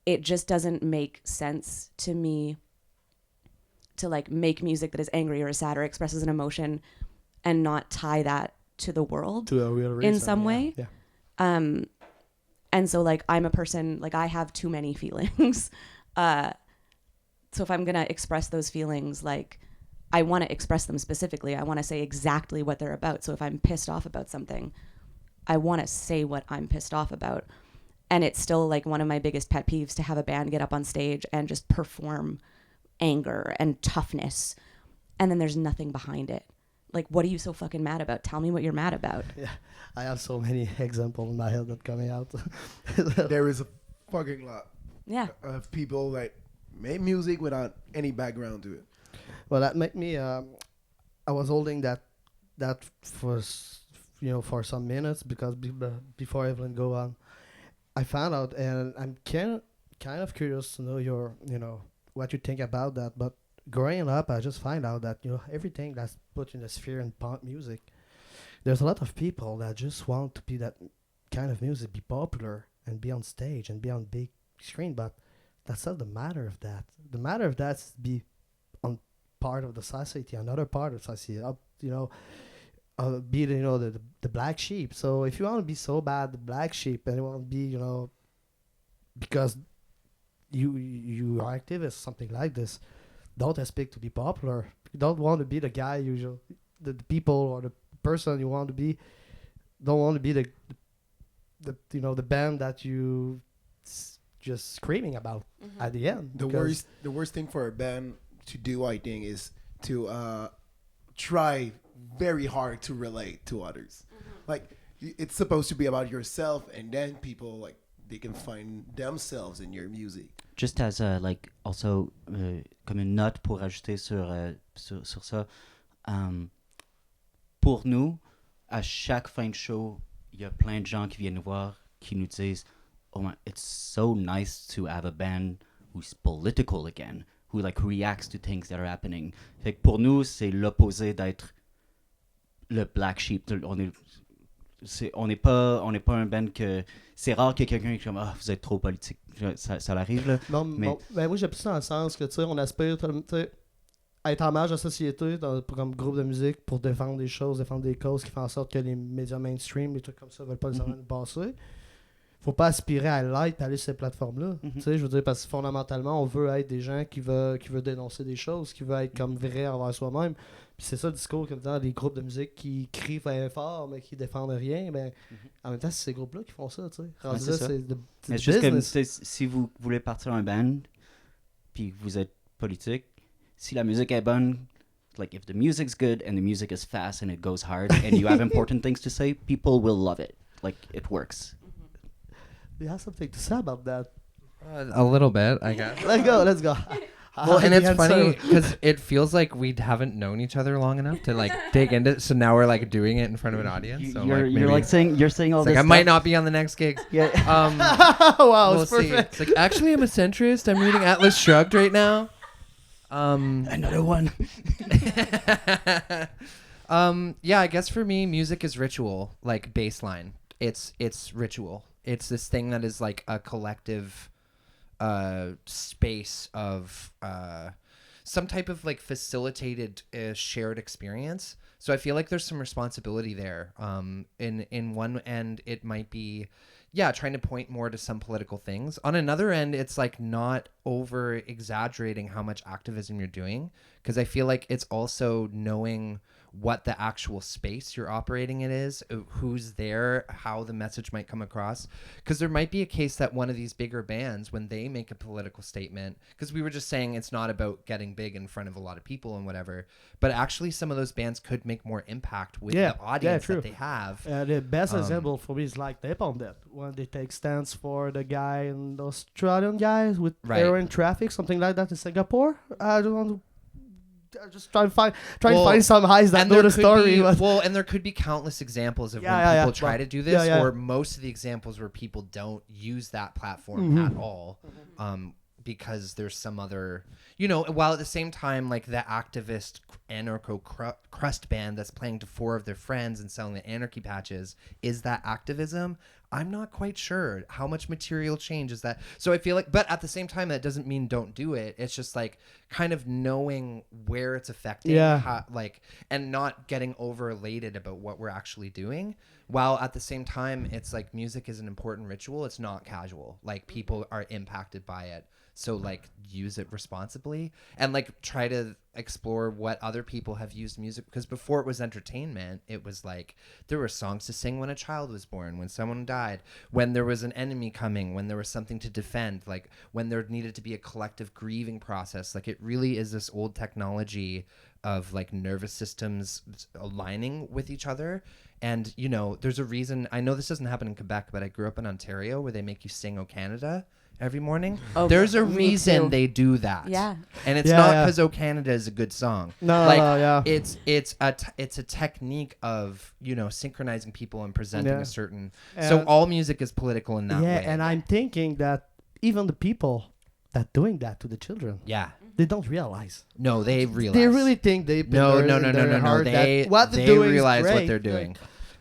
It just doesn't make sense to me to like make music that is angry or sad or expresses an emotion and not tie that to the world to a real reason, in some way. Yeah. And so like I'm a person, like I have too many feelings. So if I'm going to express those feelings, like I want to express them specifically. I want to say exactly what they're about. So if I'm pissed off about something, I want to say what I'm pissed off about. And it's still like one of my biggest pet peeves to have a band get up on stage and just perform anger and toughness. And then there's nothing behind it. Like, what are you so fucking mad about? Tell me what you're mad about. Yeah, I have so many examples in my head that coming out. There is a fucking lot of people that make music without any background to it. Well, that made me. I was holding that for for some minutes because before Evelyn go on, I found out, and I'm kind of curious to know your what you think about that. But growing up, I just find out that everything that's put in the sphere in punk music, there's a lot of people that just want to be that kind of music, be popular and be on stage and be on big screen. But that's not the matter of that. The matter of that is to be on part of the society, another part of society. Be the black sheep. So if you want to be so bad the black sheep, and you want to be because you are activist, something like this, don't expect to be popular. You don't want to be the guy usually the people or the person you want to be. Don't want to be the band that you just screaming about at the end. The worst thing for a band to do, I think, is to try very hard to relate to others. Like it's supposed to be about yourself, and then people like they can find themselves in your music. Just as also comme une note pour ajouter sur ça, Pour nous, à chaque fin de show, il y a plein de gens qui viennent nous voir, qui nous disent, "Oh my, it's so nice to have a band who's political again, who like reacts to things that are happening." Fait que pour nous, c'est l'opposé d'être le black sheep. On n'est pas un band que c'est rare que quelqu'un qui comme vous êtes trop politique. Ça l'arrive là. Non, mais bon, ben moi j'ai plus ça dans le sens que tu sais on aspire tu sais, à être en marge de la société comme groupe de musique pour défendre des choses, défendre des causes qui font en sorte que les médias mainstream, les trucs comme ça veulent pas nécessairement nous passer. Faut pas aspirer à l'être et aller sur ces plateformes-là. Tu sais, je veux dire, parce que fondamentalement, on veut être des gens qui veulent dénoncer des choses, qui veulent être comme vrais envers soi-même. Puis c'est ça le discours comme dans les groupes de musique qui crient fort, mais qui défendent rien. Ben, en même temps, c'est ces groupes-là qui font ça, tu sais. Rendu là, c'est mais juste comme, si vous voulez partir un band, puis vous êtes politique, si la musique est bonne, like if the music's good and the music is fast and it goes hard and you have important things to say, people will love it. Like it works. You have something to say about that. A little bit, I guess. Let's go. Well, and it's funny because it feels like we haven't known each other long enough to like dig into it. So now we're like doing it in front of an audience. So you're saying all this. Like, I might not be on the next gig. Yeah. Wow, we'll see. It's like actually I'm a centrist. I'm reading Atlas Shrugged right now. Another one. Yeah, I guess for me, music is ritual, like baseline. It's ritual. It's this thing that is like a collective space of some type of like facilitated shared experience. So I feel like there's some responsibility there. In one end, it might be, trying to point more to some political things. On another end, it's like not over exaggerating how much activism you're doing, because I feel like it's also knowing what the actual space you're operating in is, who's there, how the message might come across. Because there might be a case that one of these bigger bands, when they make a political statement, because we were just saying it's not about getting big in front of a lot of people and whatever, but actually some of those bands could make more impact with the audience that they have. The best example for me is like the Hip-Hop Dead, when they take stance for the guy and the Australian guys with heroin traffic, something like that in Singapore. I don't want to just try to find some highs that know the story. And there could be countless examples of when people try to do this, or most of the examples where people don't use that platform at all, because there's some other, while at the same time, like the activist anarcho crust band that's playing to 4 of their friends and selling the anarchy patches, is that activism? I'm not quite sure how much material change is that. So I feel like, but at the same time, that doesn't mean don't do it. It's just like kind of knowing where it's affecting, how, like, and not getting over elated about what we're actually doing. While at the same time, it's like music is an important ritual. It's not casual. Like people are impacted by it. So like use it responsibly and like try to explore what other people have used music, because before it was entertainment, it was like there were songs to sing when a child was born, when someone died, when there was an enemy coming, when there was something to defend, like when there needed to be a collective grieving process. Like it really is this old technology of like nervous systems aligning with each other. And there's a reason. I know this doesn't happen in Quebec, but I grew up in Ontario where they make you sing O Canada every morning. There's a reason they do that. Yeah. And it's not because O Canada is a good song. It's a technique of, synchronizing people and presenting a certain. So all music is political in that way. Yeah, and I'm thinking that even the people that doing that to the children. Yeah. They don't realize. No, they realize. They really think they No. They realize what they're doing.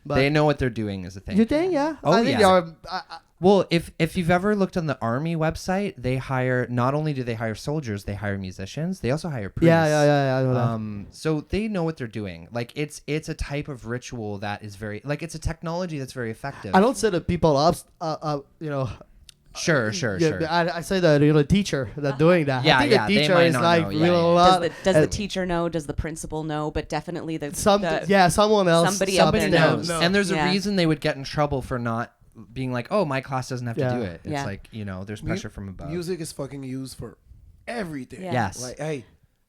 But they know what they're doing is the thing. You think? Yeah. Oh, I think well, if you've ever looked on the Army website, they hire, not only do they hire soldiers, they hire musicians. They also hire priests. Yeah. I know that. So they know what they're doing. Like it's a type of ritual that is very, like it's a technology that's very effective. I don't say that people Sure. I say that the teacher that doing that. Yeah, I think the teacher is like real lot. Does the teacher know? Does the principal know? But definitely someone else. Somebody knows. And there's a reason they would get in trouble for not being like, oh, my class doesn't have to do it. It's like, there's pressure from above. Music is fucking used for everything. Yes. Like, hey.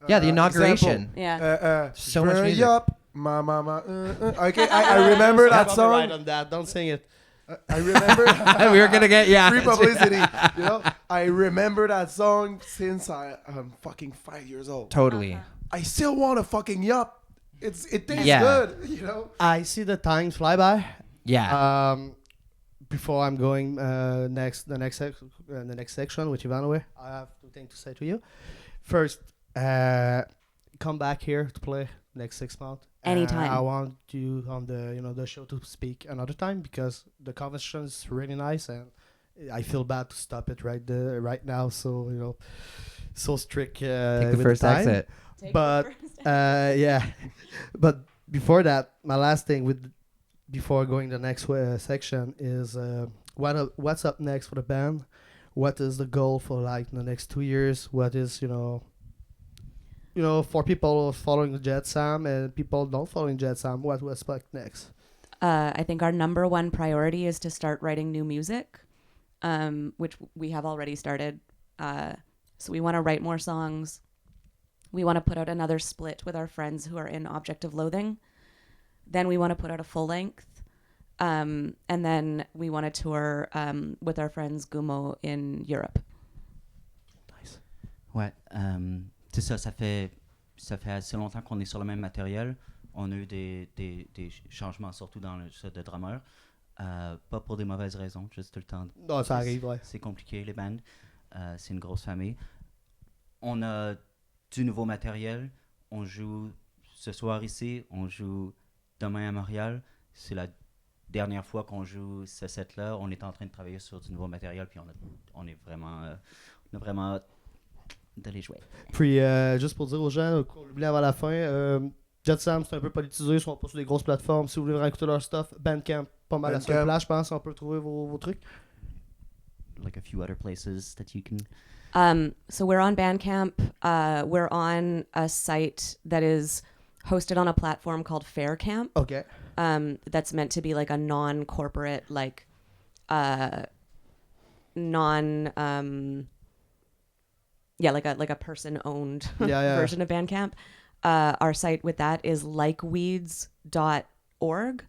The inauguration. Example. So much music. Up, okay, I remember that song. Right on that. Don't sing it. I remember. We were gonna get free publicity. I remember that song since I'm fucking 5 years old. Totally. I still want to fucking yup. it tastes Yeah. good, you know. I see the times fly by. Yeah. Before I'm going the next section with Ivanove, I have two things to say to you. First, come back here to play next 6 months. Anytime. I want you on the show to speak another time because the conversation is really nice and I feel bad to stop it right now. So so strict. Take the with first time. exit. But yeah, but before that, my last thing before going to the next section is what's up next for the band? What is the goal for like the next 2 years? What is for people following Jetsam and people don't following Jetsam, what to expect next? I think our number one priority is to start writing new music, which we have already started. So we want to write more songs. We want to put out another split with our friends who are in Object of Loathing. Then we want to put out a full length. And then we want to tour with our friends Gumo in Europe. Nice. Ouais, c'est ça, ça fait assez longtemps qu'on est sur le même matériel. On a eu des changements, surtout dans le set de drummer. Pas pour des mauvaises raisons, juste tout le temps. Non, ça arrive, ouais. C'est compliqué, les bands. C'est une grosse famille. On a du nouveau matériel. On joue ce soir ici. On joue demain à Montréal. C'est la dernière fois qu'on joue ce set-là. On est en train de travailler sur du nouveau matériel. Puis on a vraiment de les jouer. Puis, juste pour dire aux gens, qu'on l'oublie avant la fin, Jetsam, c'est un peu politisé, ils sont pas sur des grosses plateformes. Si vous voulez écouter leur stuff, Bandcamp, pas mal à seule place, je pense, on peut trouver vos trucs. Like a few other places that you can... So we're on Bandcamp. We're on a site that is hosted on a platform called Faircamp. Okay. That's meant to be like a non-corporate, like like a person-owned version of Bandcamp. Our site with that is likeweeds.org.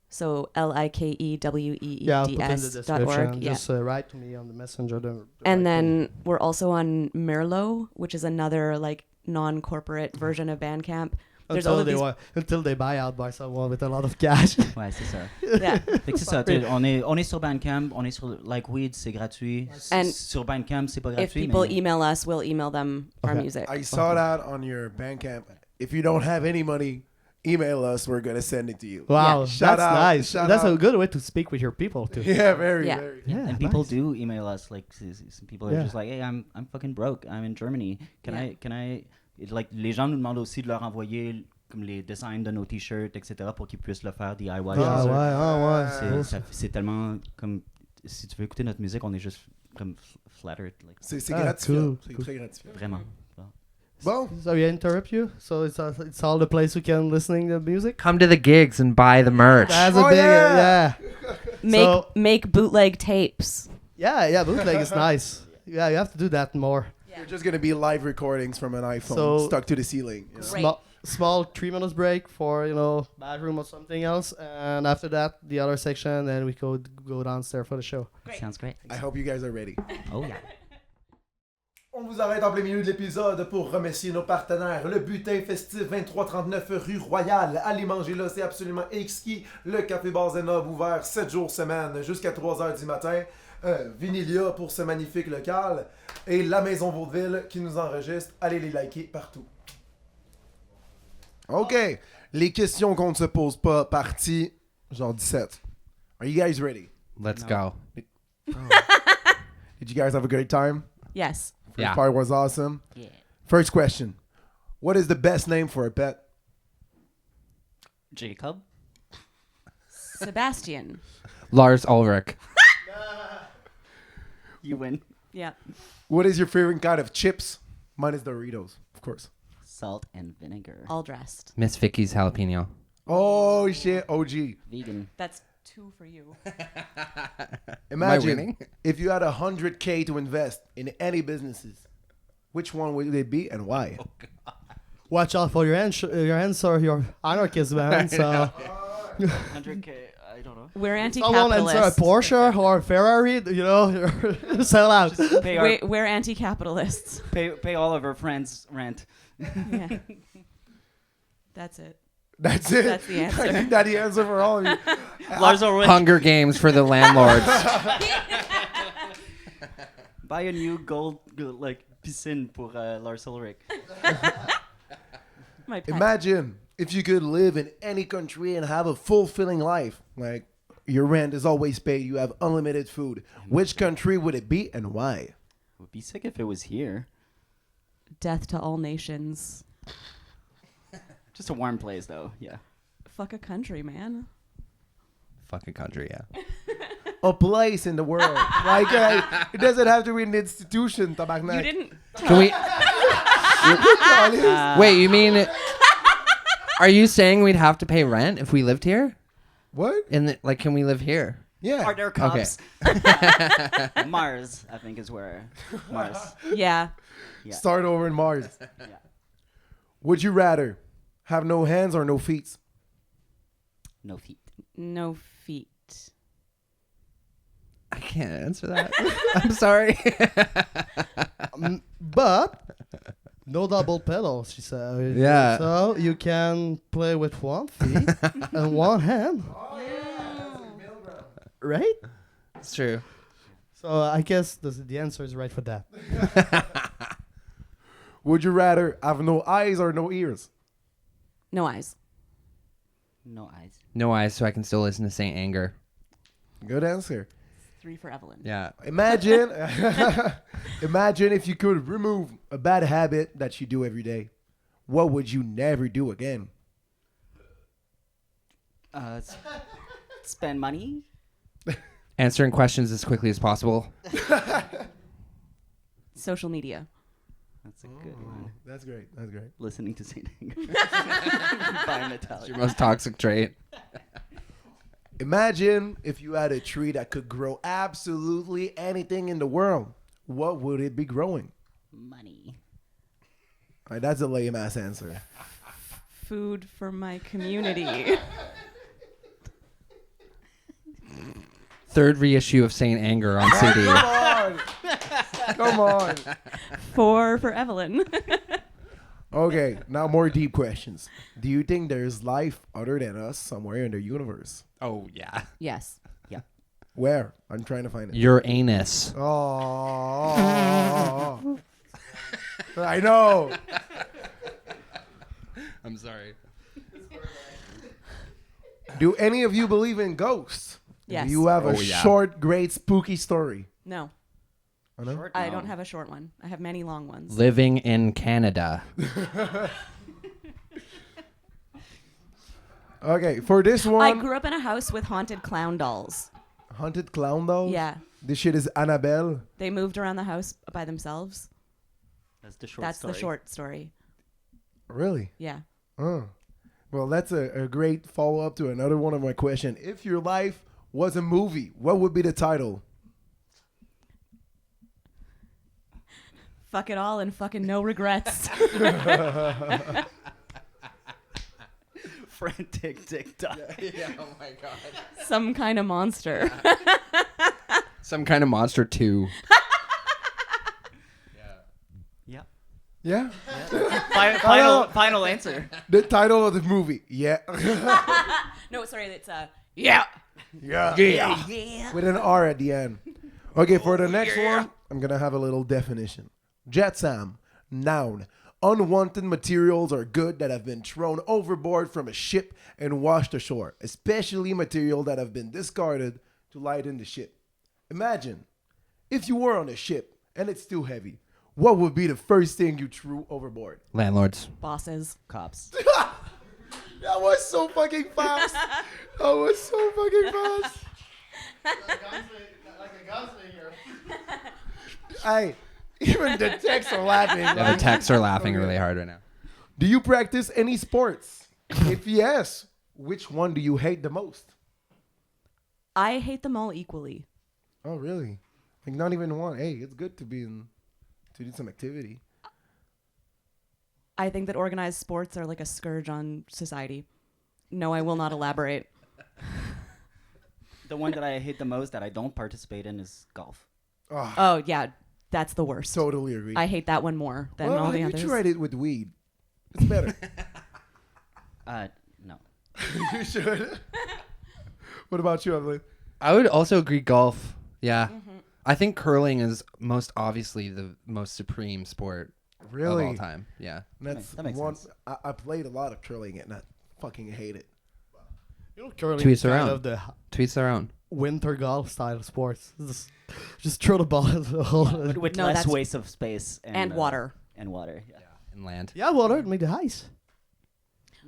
So LIKEWEEDS.org. Yeah, I'll put in the description. Yeah. Just write to me on the messenger. And then we're also on Merlot, which is another like non-corporate version of Bandcamp. There's all of these... Until they buy out by someone with a lot of cash. Ouais, c'est ça. Yeah. Fait que c'est ça. On est sur Bandcamp, on est sur Like Weed, c'est gratuit. And sur Bandcamp, c'est pas if gratuit. people mais... email us, we'll email them our Okay. music. I saw that on your Bandcamp. If you don't have any money, email us. We're gonna send it to you. Wow, Yeah. Shout that's out, nice. shout That's out. a good way to speak with your people too. Yeah, very, Yeah. very. Yeah, And people nice. do email us. Like some people are Yeah. just like, hey, I'm fucking broke. I'm in Germany. Can I like les gens nous demandent aussi de leur envoyer comme les designs de nos t-shirts, etc. pour qu'ils puissent le faire DIY. Ah chez eux. ouais. C'est tellement comme si tu veux écouter notre musique, on est juste comme flattered. Like, C'est Ah, gratifiant. cool, C'est cool. très gratifiant. vraiment. Bon. Sorry, I interrupt you. So it's all the place you can listening to music. Come to the gigs and buy the merch. That's Oh, a big yeah. Make bootleg tapes. Yeah. Bootleg is nice. Yeah, you have to do that more. You're just gonna be live recordings from an iPhone So- stuck to the ceiling. You know? Great. Small 3 minutes break for bathroom or something else, and after that the other section, and we go downstairs for the show. Sounds great. I hope you guys are ready. Oh yeah. On vous arrête en plein milieu de l'épisode pour remercier nos partenaires. Le Butin, festif, 2339 rue Royale. Allez manger là, c'est absolument exquis. Le café Zénob, ouvert 7 jours semaine jusqu'à 3h du matin. Vinilia pour ce magnifique local. Et la Maison Vaudeville qui nous enregistre. Allez les liker partout. OK. Les questions qu'on ne se pose pas, partie genre 17. Are you guys ready? Let's No. go. Did you guys have a great time? Yes. First Yeah. part was awesome. Yeah. First question. What is the best name for a pet? Jacob. Sebastian. Lars Ulrich. You win. Yeah. What is your favorite kind of chips? Mine is Doritos, of course. Salt and vinegar. All dressed. Miss Vicky's jalapeno. Oh shit, OG. Vegan. That's 2 for you. Imagine winning? if you had $100K to invest in any businesses. Which one would they be and why? Watch out for your answer, your anarchist man. So 100K. I don't know. We're someone answer a anti-capitalist. Porsche or a Ferrari, sell out. Just pay our We're anti-capitalists. pay all of our friends rent. Yeah. That's it. That's it. That's the answer. I think that's the answer for all of you. Lars Ulrich, Hunger Games for the landlords. buy a new gold like piscine pour Lars Ulrich. My pet. Imagine if you could live in any country and have a fulfilling life. Like your rent is always paid, you have unlimited food. Which country would it be and why? It would be sick if it was here. Death to all nations. Just a warm place, though. Yeah. Fuck a country, man. Fucking country, yeah. A place in the world. Like it doesn't have to be an institution. Tabarnak. You didn't. Can we? Wait, you mean? Are you saying we'd have to pay rent if we lived here? What? Like, can we live here? Yeah. Are there cops? Mars, I think, is where. Mars. Yeah. Yeah. Start over in Mars. Yeah. Would you rather have no hands or no feet? No feet. No feet. I can't answer that. I'm sorry. But no double pedals, she said. Yeah. So you can play with one feet and one hand. Right? It's true. So I guess the answer is right for that. Would you rather have no eyes or no ears? No eyes. No eyes. No eyes, so I can still listen to Saint Anger. Good answer. 3 for Evelyn. Yeah. Imagine if you could remove a bad habit that you do every day. What would you never do again? Spend money. Answering questions as quickly as possible. Social media. That's a good one. That's great. That's great. Listening to Saint Anger. By Metallica. Your most toxic trait. Imagine if you had a tree that could grow absolutely anything in the world. What would it be growing? Money. All right, that's a lame ass answer. Food for my community. Third reissue of Saint Anger on CD. Come on. Come on. 4 for Evelyn. Okay, now more deep questions. Do you think there's life other than us somewhere in the universe? Oh, yeah. Yes. Yeah. Where? I'm trying to find it. Your anus. Oh. I know. I'm sorry. Do any of you believe in ghosts? Yes. Do you have a Oh, yeah. short, great, spooky story? No. I know. Short, I no. don't have a short one. I have many long ones. Living in Canada. Okay, for this I one, grew up in a house with haunted clown dolls. haunted clown dolls. Yeah. This shit is Annabelle. They moved around the house by themselves. That's the short That's story. the short story. Really? Yeah. Oh. Well, that's a great follow-up to another one of my questions. If your life was a movie, what would be the title? Fuck it all and fucking no regrets. Frantic TikTok. Yeah, oh my God. Some kind of monster. Some kind of monster 2. Yeah. Yeah? Final answer. The title of the movie. Yeah. No, sorry, it's Yeah. yeah. With an R at the end. Okay, for the next one, I'm going to have a little definition. Jetsam, noun. Unwanted materials or good that have been thrown overboard from a ship and washed ashore, especially material that have been discarded to lighten the ship. Imagine if you were on a ship and it's too heavy, what would be the first thing you threw overboard? Landlords. Bosses. Cops. That was so fucking fast. That was so fucking fast. Like a gunslinger. Hey, even the texts are laughing. Yeah, the techs are laughing really hard right now. Do you practice any sports? If yes, which one do you hate the most? I hate them all equally. Oh, really? Like not even one. Hey, it's good to do some activity. I think that organized sports are like a scourge on society. No, I will not elaborate. The one that I hate the most that I don't participate in is golf. Oh, Oh, yeah. That's the worst. totally agree. I hate that one more than well, all have the you others. tried it with weed? It's better. No. You should. What about you, Evelyn? I would also agree golf. Yeah. I think curling is most obviously the most supreme sport Really? of all time. Yeah. That's That makes one. sense. I played a lot of curling and I fucking hate it. You know, curling To is each their kind own. of the Tweets their own. winter golf style of sports. Just throw the ball at the hole. With No, less that's- waste of space And water. And water. Yeah. And land. Yeah, water make the ice.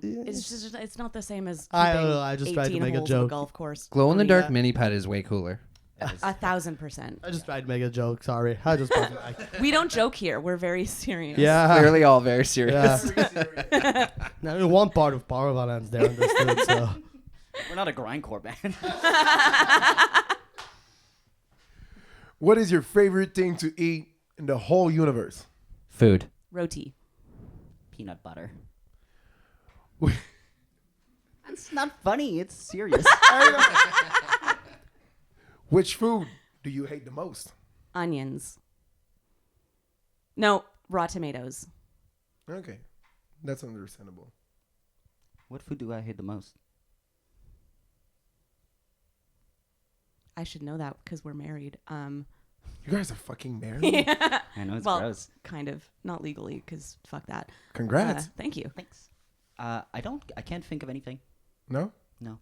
It's just it's not the same as I don't keeping know, I just tried to 18 make a holes of joke. golf course. Glow in the for dark you. mini putt is way cooler. 1,000%. I just tried to make a joke. Sorry, I just wasn't like. We don't joke here. We're very serious. Yeah, Clearly all very serious. yeah. Now one part of power violence there understood. So We're not a grindcore band. What is your favorite thing to eat in the whole universe? Food. Roti. Peanut butter. It's not funny. It's serious. Which food do you hate the most? Onions. No, raw tomatoes. Okay, that's understandable. What food do I hate the most? I should know that because we're married. You guys are fucking married? Yeah. I know it's Well, gross. kind of. Not legally because fuck that. Congrats. Thank you. Thanks. I can't think of anything. No? No.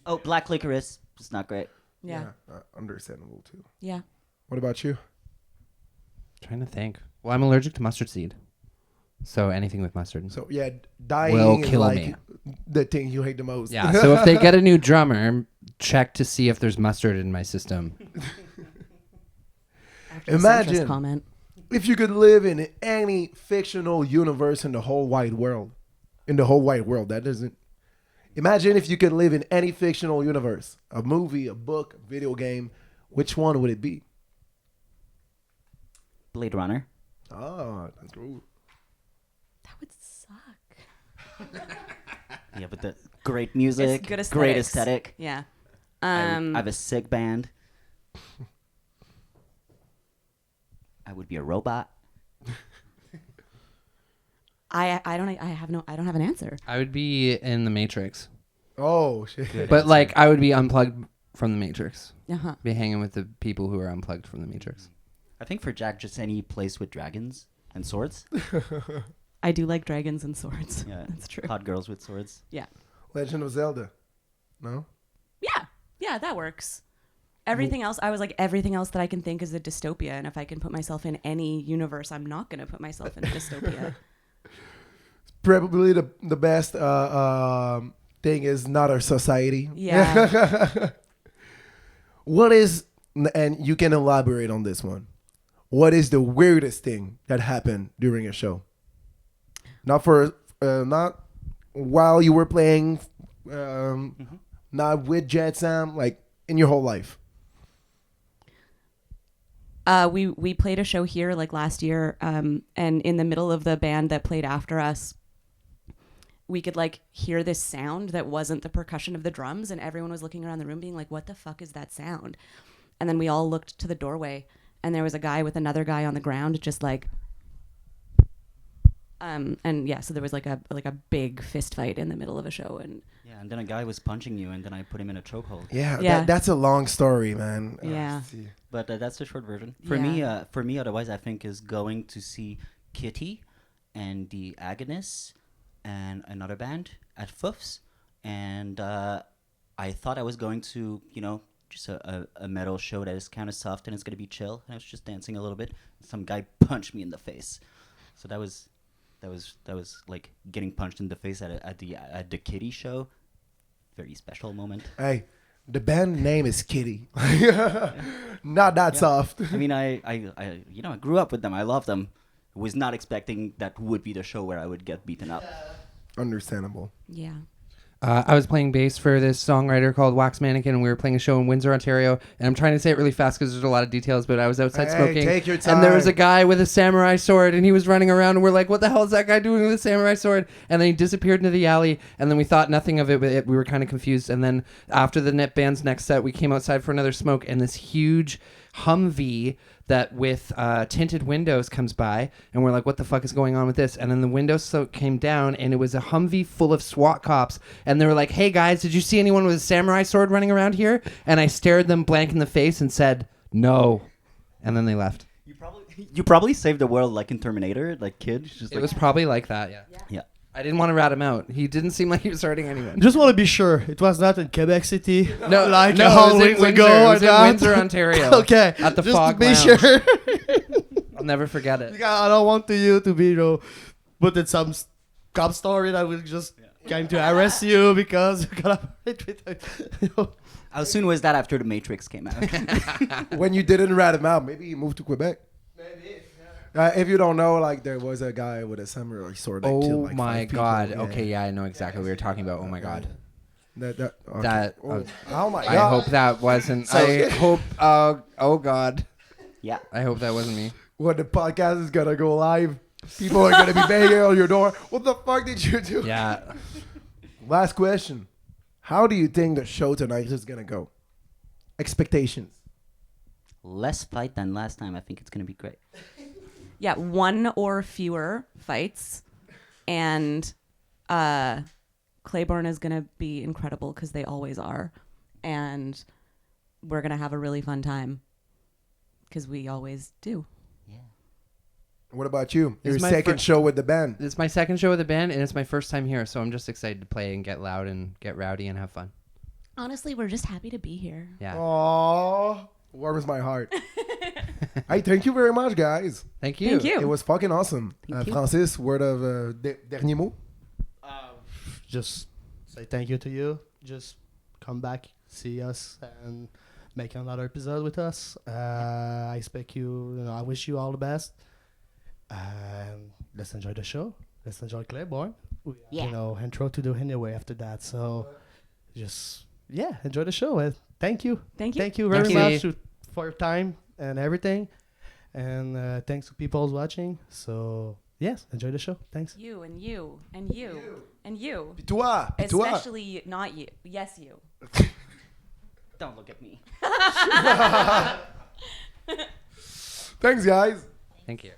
Oh, black licorice. It's not great. Yeah. Understandable too. Yeah. What about you? Trying to think. Well, I'm allergic to mustard seed. So anything with mustard. So yeah, dying Will is kill like me. the thing you hate the most. Yeah. So if they get a new drummer, check to see if there's mustard in my system. After the Imagine. centrist comment. If you could live in any fictional universe in the whole wide world, that doesn't. Imagine if you could live in any fictional universe, a movie, a book, a video game. Which one would it be? Blade Runner. Oh, that's cool. That would suck. Yeah, but the great music, It's good great aesthetics. aesthetic. Yeah. I have a sick band. I would be a robot. I don't have an answer. I would be in the Matrix. Oh shit. Good But answer. like I would be unplugged from the Matrix. Uh-huh. Be hanging with the people who are unplugged from the Matrix. I think for Jack, just any place with dragons and swords. I do like dragons and swords. Yeah, That's true. Hot girls with swords. Yeah. Legend of Zelda. No. Yeah. Yeah, that works. Everything else, I was like, everything else that I can think is a dystopia. And if I can put myself in any universe, I'm not going to put myself in a dystopia. Probably the best thing is not our society. Yeah. What is, and you can elaborate on this one. What is the weirdest thing that happened during a show? Not while you were playing, not with Jetsam, like in your whole life. We played a show here like last year, and in the middle of the band that played after us, we could like hear this sound that wasn't the percussion of the drums, and everyone was looking around the room being like, what the fuck is that sound? And then we all looked to the doorway, and there was a guy with another guy on the ground just like and yeah, so there was like a big fist fight in the middle of a show. And Yeah, and then a guy was punching you, and then I put him in a chokehold. Yeah. That's a long story, man. Yeah. But that's the short version. Yeah. For me, otherwise, I think is going to see Kitty and the Agonists and another band at Foufs, and I thought I was going to, just a metal show that is kind of soft and it's going to be chill. And I was just dancing a little bit. Some guy punched me in the face, so that was like getting punched in the face at the Kitty show. Very special moment. Hey, the band name is Kitty. Not that soft. I mean, I grew up with them. I love them. Was not expecting that would be the show where I would get beaten up. Understandable. yeah. I was playing bass for this songwriter called Wax Mannequin, and we were playing a show in Windsor, Ontario. And I'm trying to say it really fast because there's a lot of details, but I was outside smoking. Take your time. And there was a guy with a samurai sword, and he was running around, and we're like, what the hell is that guy doing with a samurai sword? And then he disappeared into the alley, and then we thought nothing of it, but we were kind of confused. And then after the band's next set, we came outside for another smoke, and this huge Humvee that with tinted windows comes by, and we're like, what the fuck is going on with this? And then the windows came down, and it was a Humvee full of SWAT cops, and they were like, hey guys, did you see anyone with a samurai sword running around here? And I stared them blank in the face and said, no. And then they left. You probably saved the world like in Terminator, like kid. Just It was probably like that, Yeah. I didn't want to rat him out. He didn't seem like he was hurting anyone. Just want to be sure it was not in Quebec City. No, like no, how it was in weeks Windsor. ago It or was in not. Windsor, Ontario. Okay, At the just Fog to be Lounge. sure. I'll never forget it. I don't want you to be, put in some cop story that will just going to arrest you because you collaborate with. How soon was that after The Matrix came out? When you didn't rat him out, maybe he moved to Quebec. Maybe. If you don't know, like there was a guy with a samurai sword that killed Oh like my 5 people. god. Yeah. Okay, yeah, I know exactly what you're talking about. Oh my god. Okay. That. Oh my god. I hope that wasn't. I hope. Oh god. Yeah. I hope that wasn't me. When the podcast is gonna go live, people are gonna be banging on your door. What the fuck did you do? Yeah. Last question. How do you think the show tonight is gonna go? Expectations. Less fight than last time. I think it's going to be great. Yeah, 1 or fewer fights, and Claiborne is gonna be incredible because they always are, and we're gonna have a really fun time because we always do. Yeah. What about you? This Your is my second show with the band. It's my second show with the band, and it's my first time here, so I'm just excited to play and get loud and get rowdy and have fun. Honestly, we're just happy to be here. Yeah. Aww. Warms my heart. Hey, thank you very much, guys. Thank you. Thank you. It was fucking awesome. Thank you. Francis, word of dernier mot? Just say thank you to you. Just come back, see us, and make another episode with us. I expect you, I wish you all the best. Let's enjoy the show. Let's enjoy Claiborne. We have, intro to do anyway after that. So just, enjoy the show. Thank you. Thank you. Thank you very Thank you. much for your time and everything. And thanks to people who's watching. So, yes, enjoy the show. Thanks. You and you and you and you. Puis toi. Puis toi. Especially not you. Yes, you. Don't look at me. Thanks, guys. Thank you.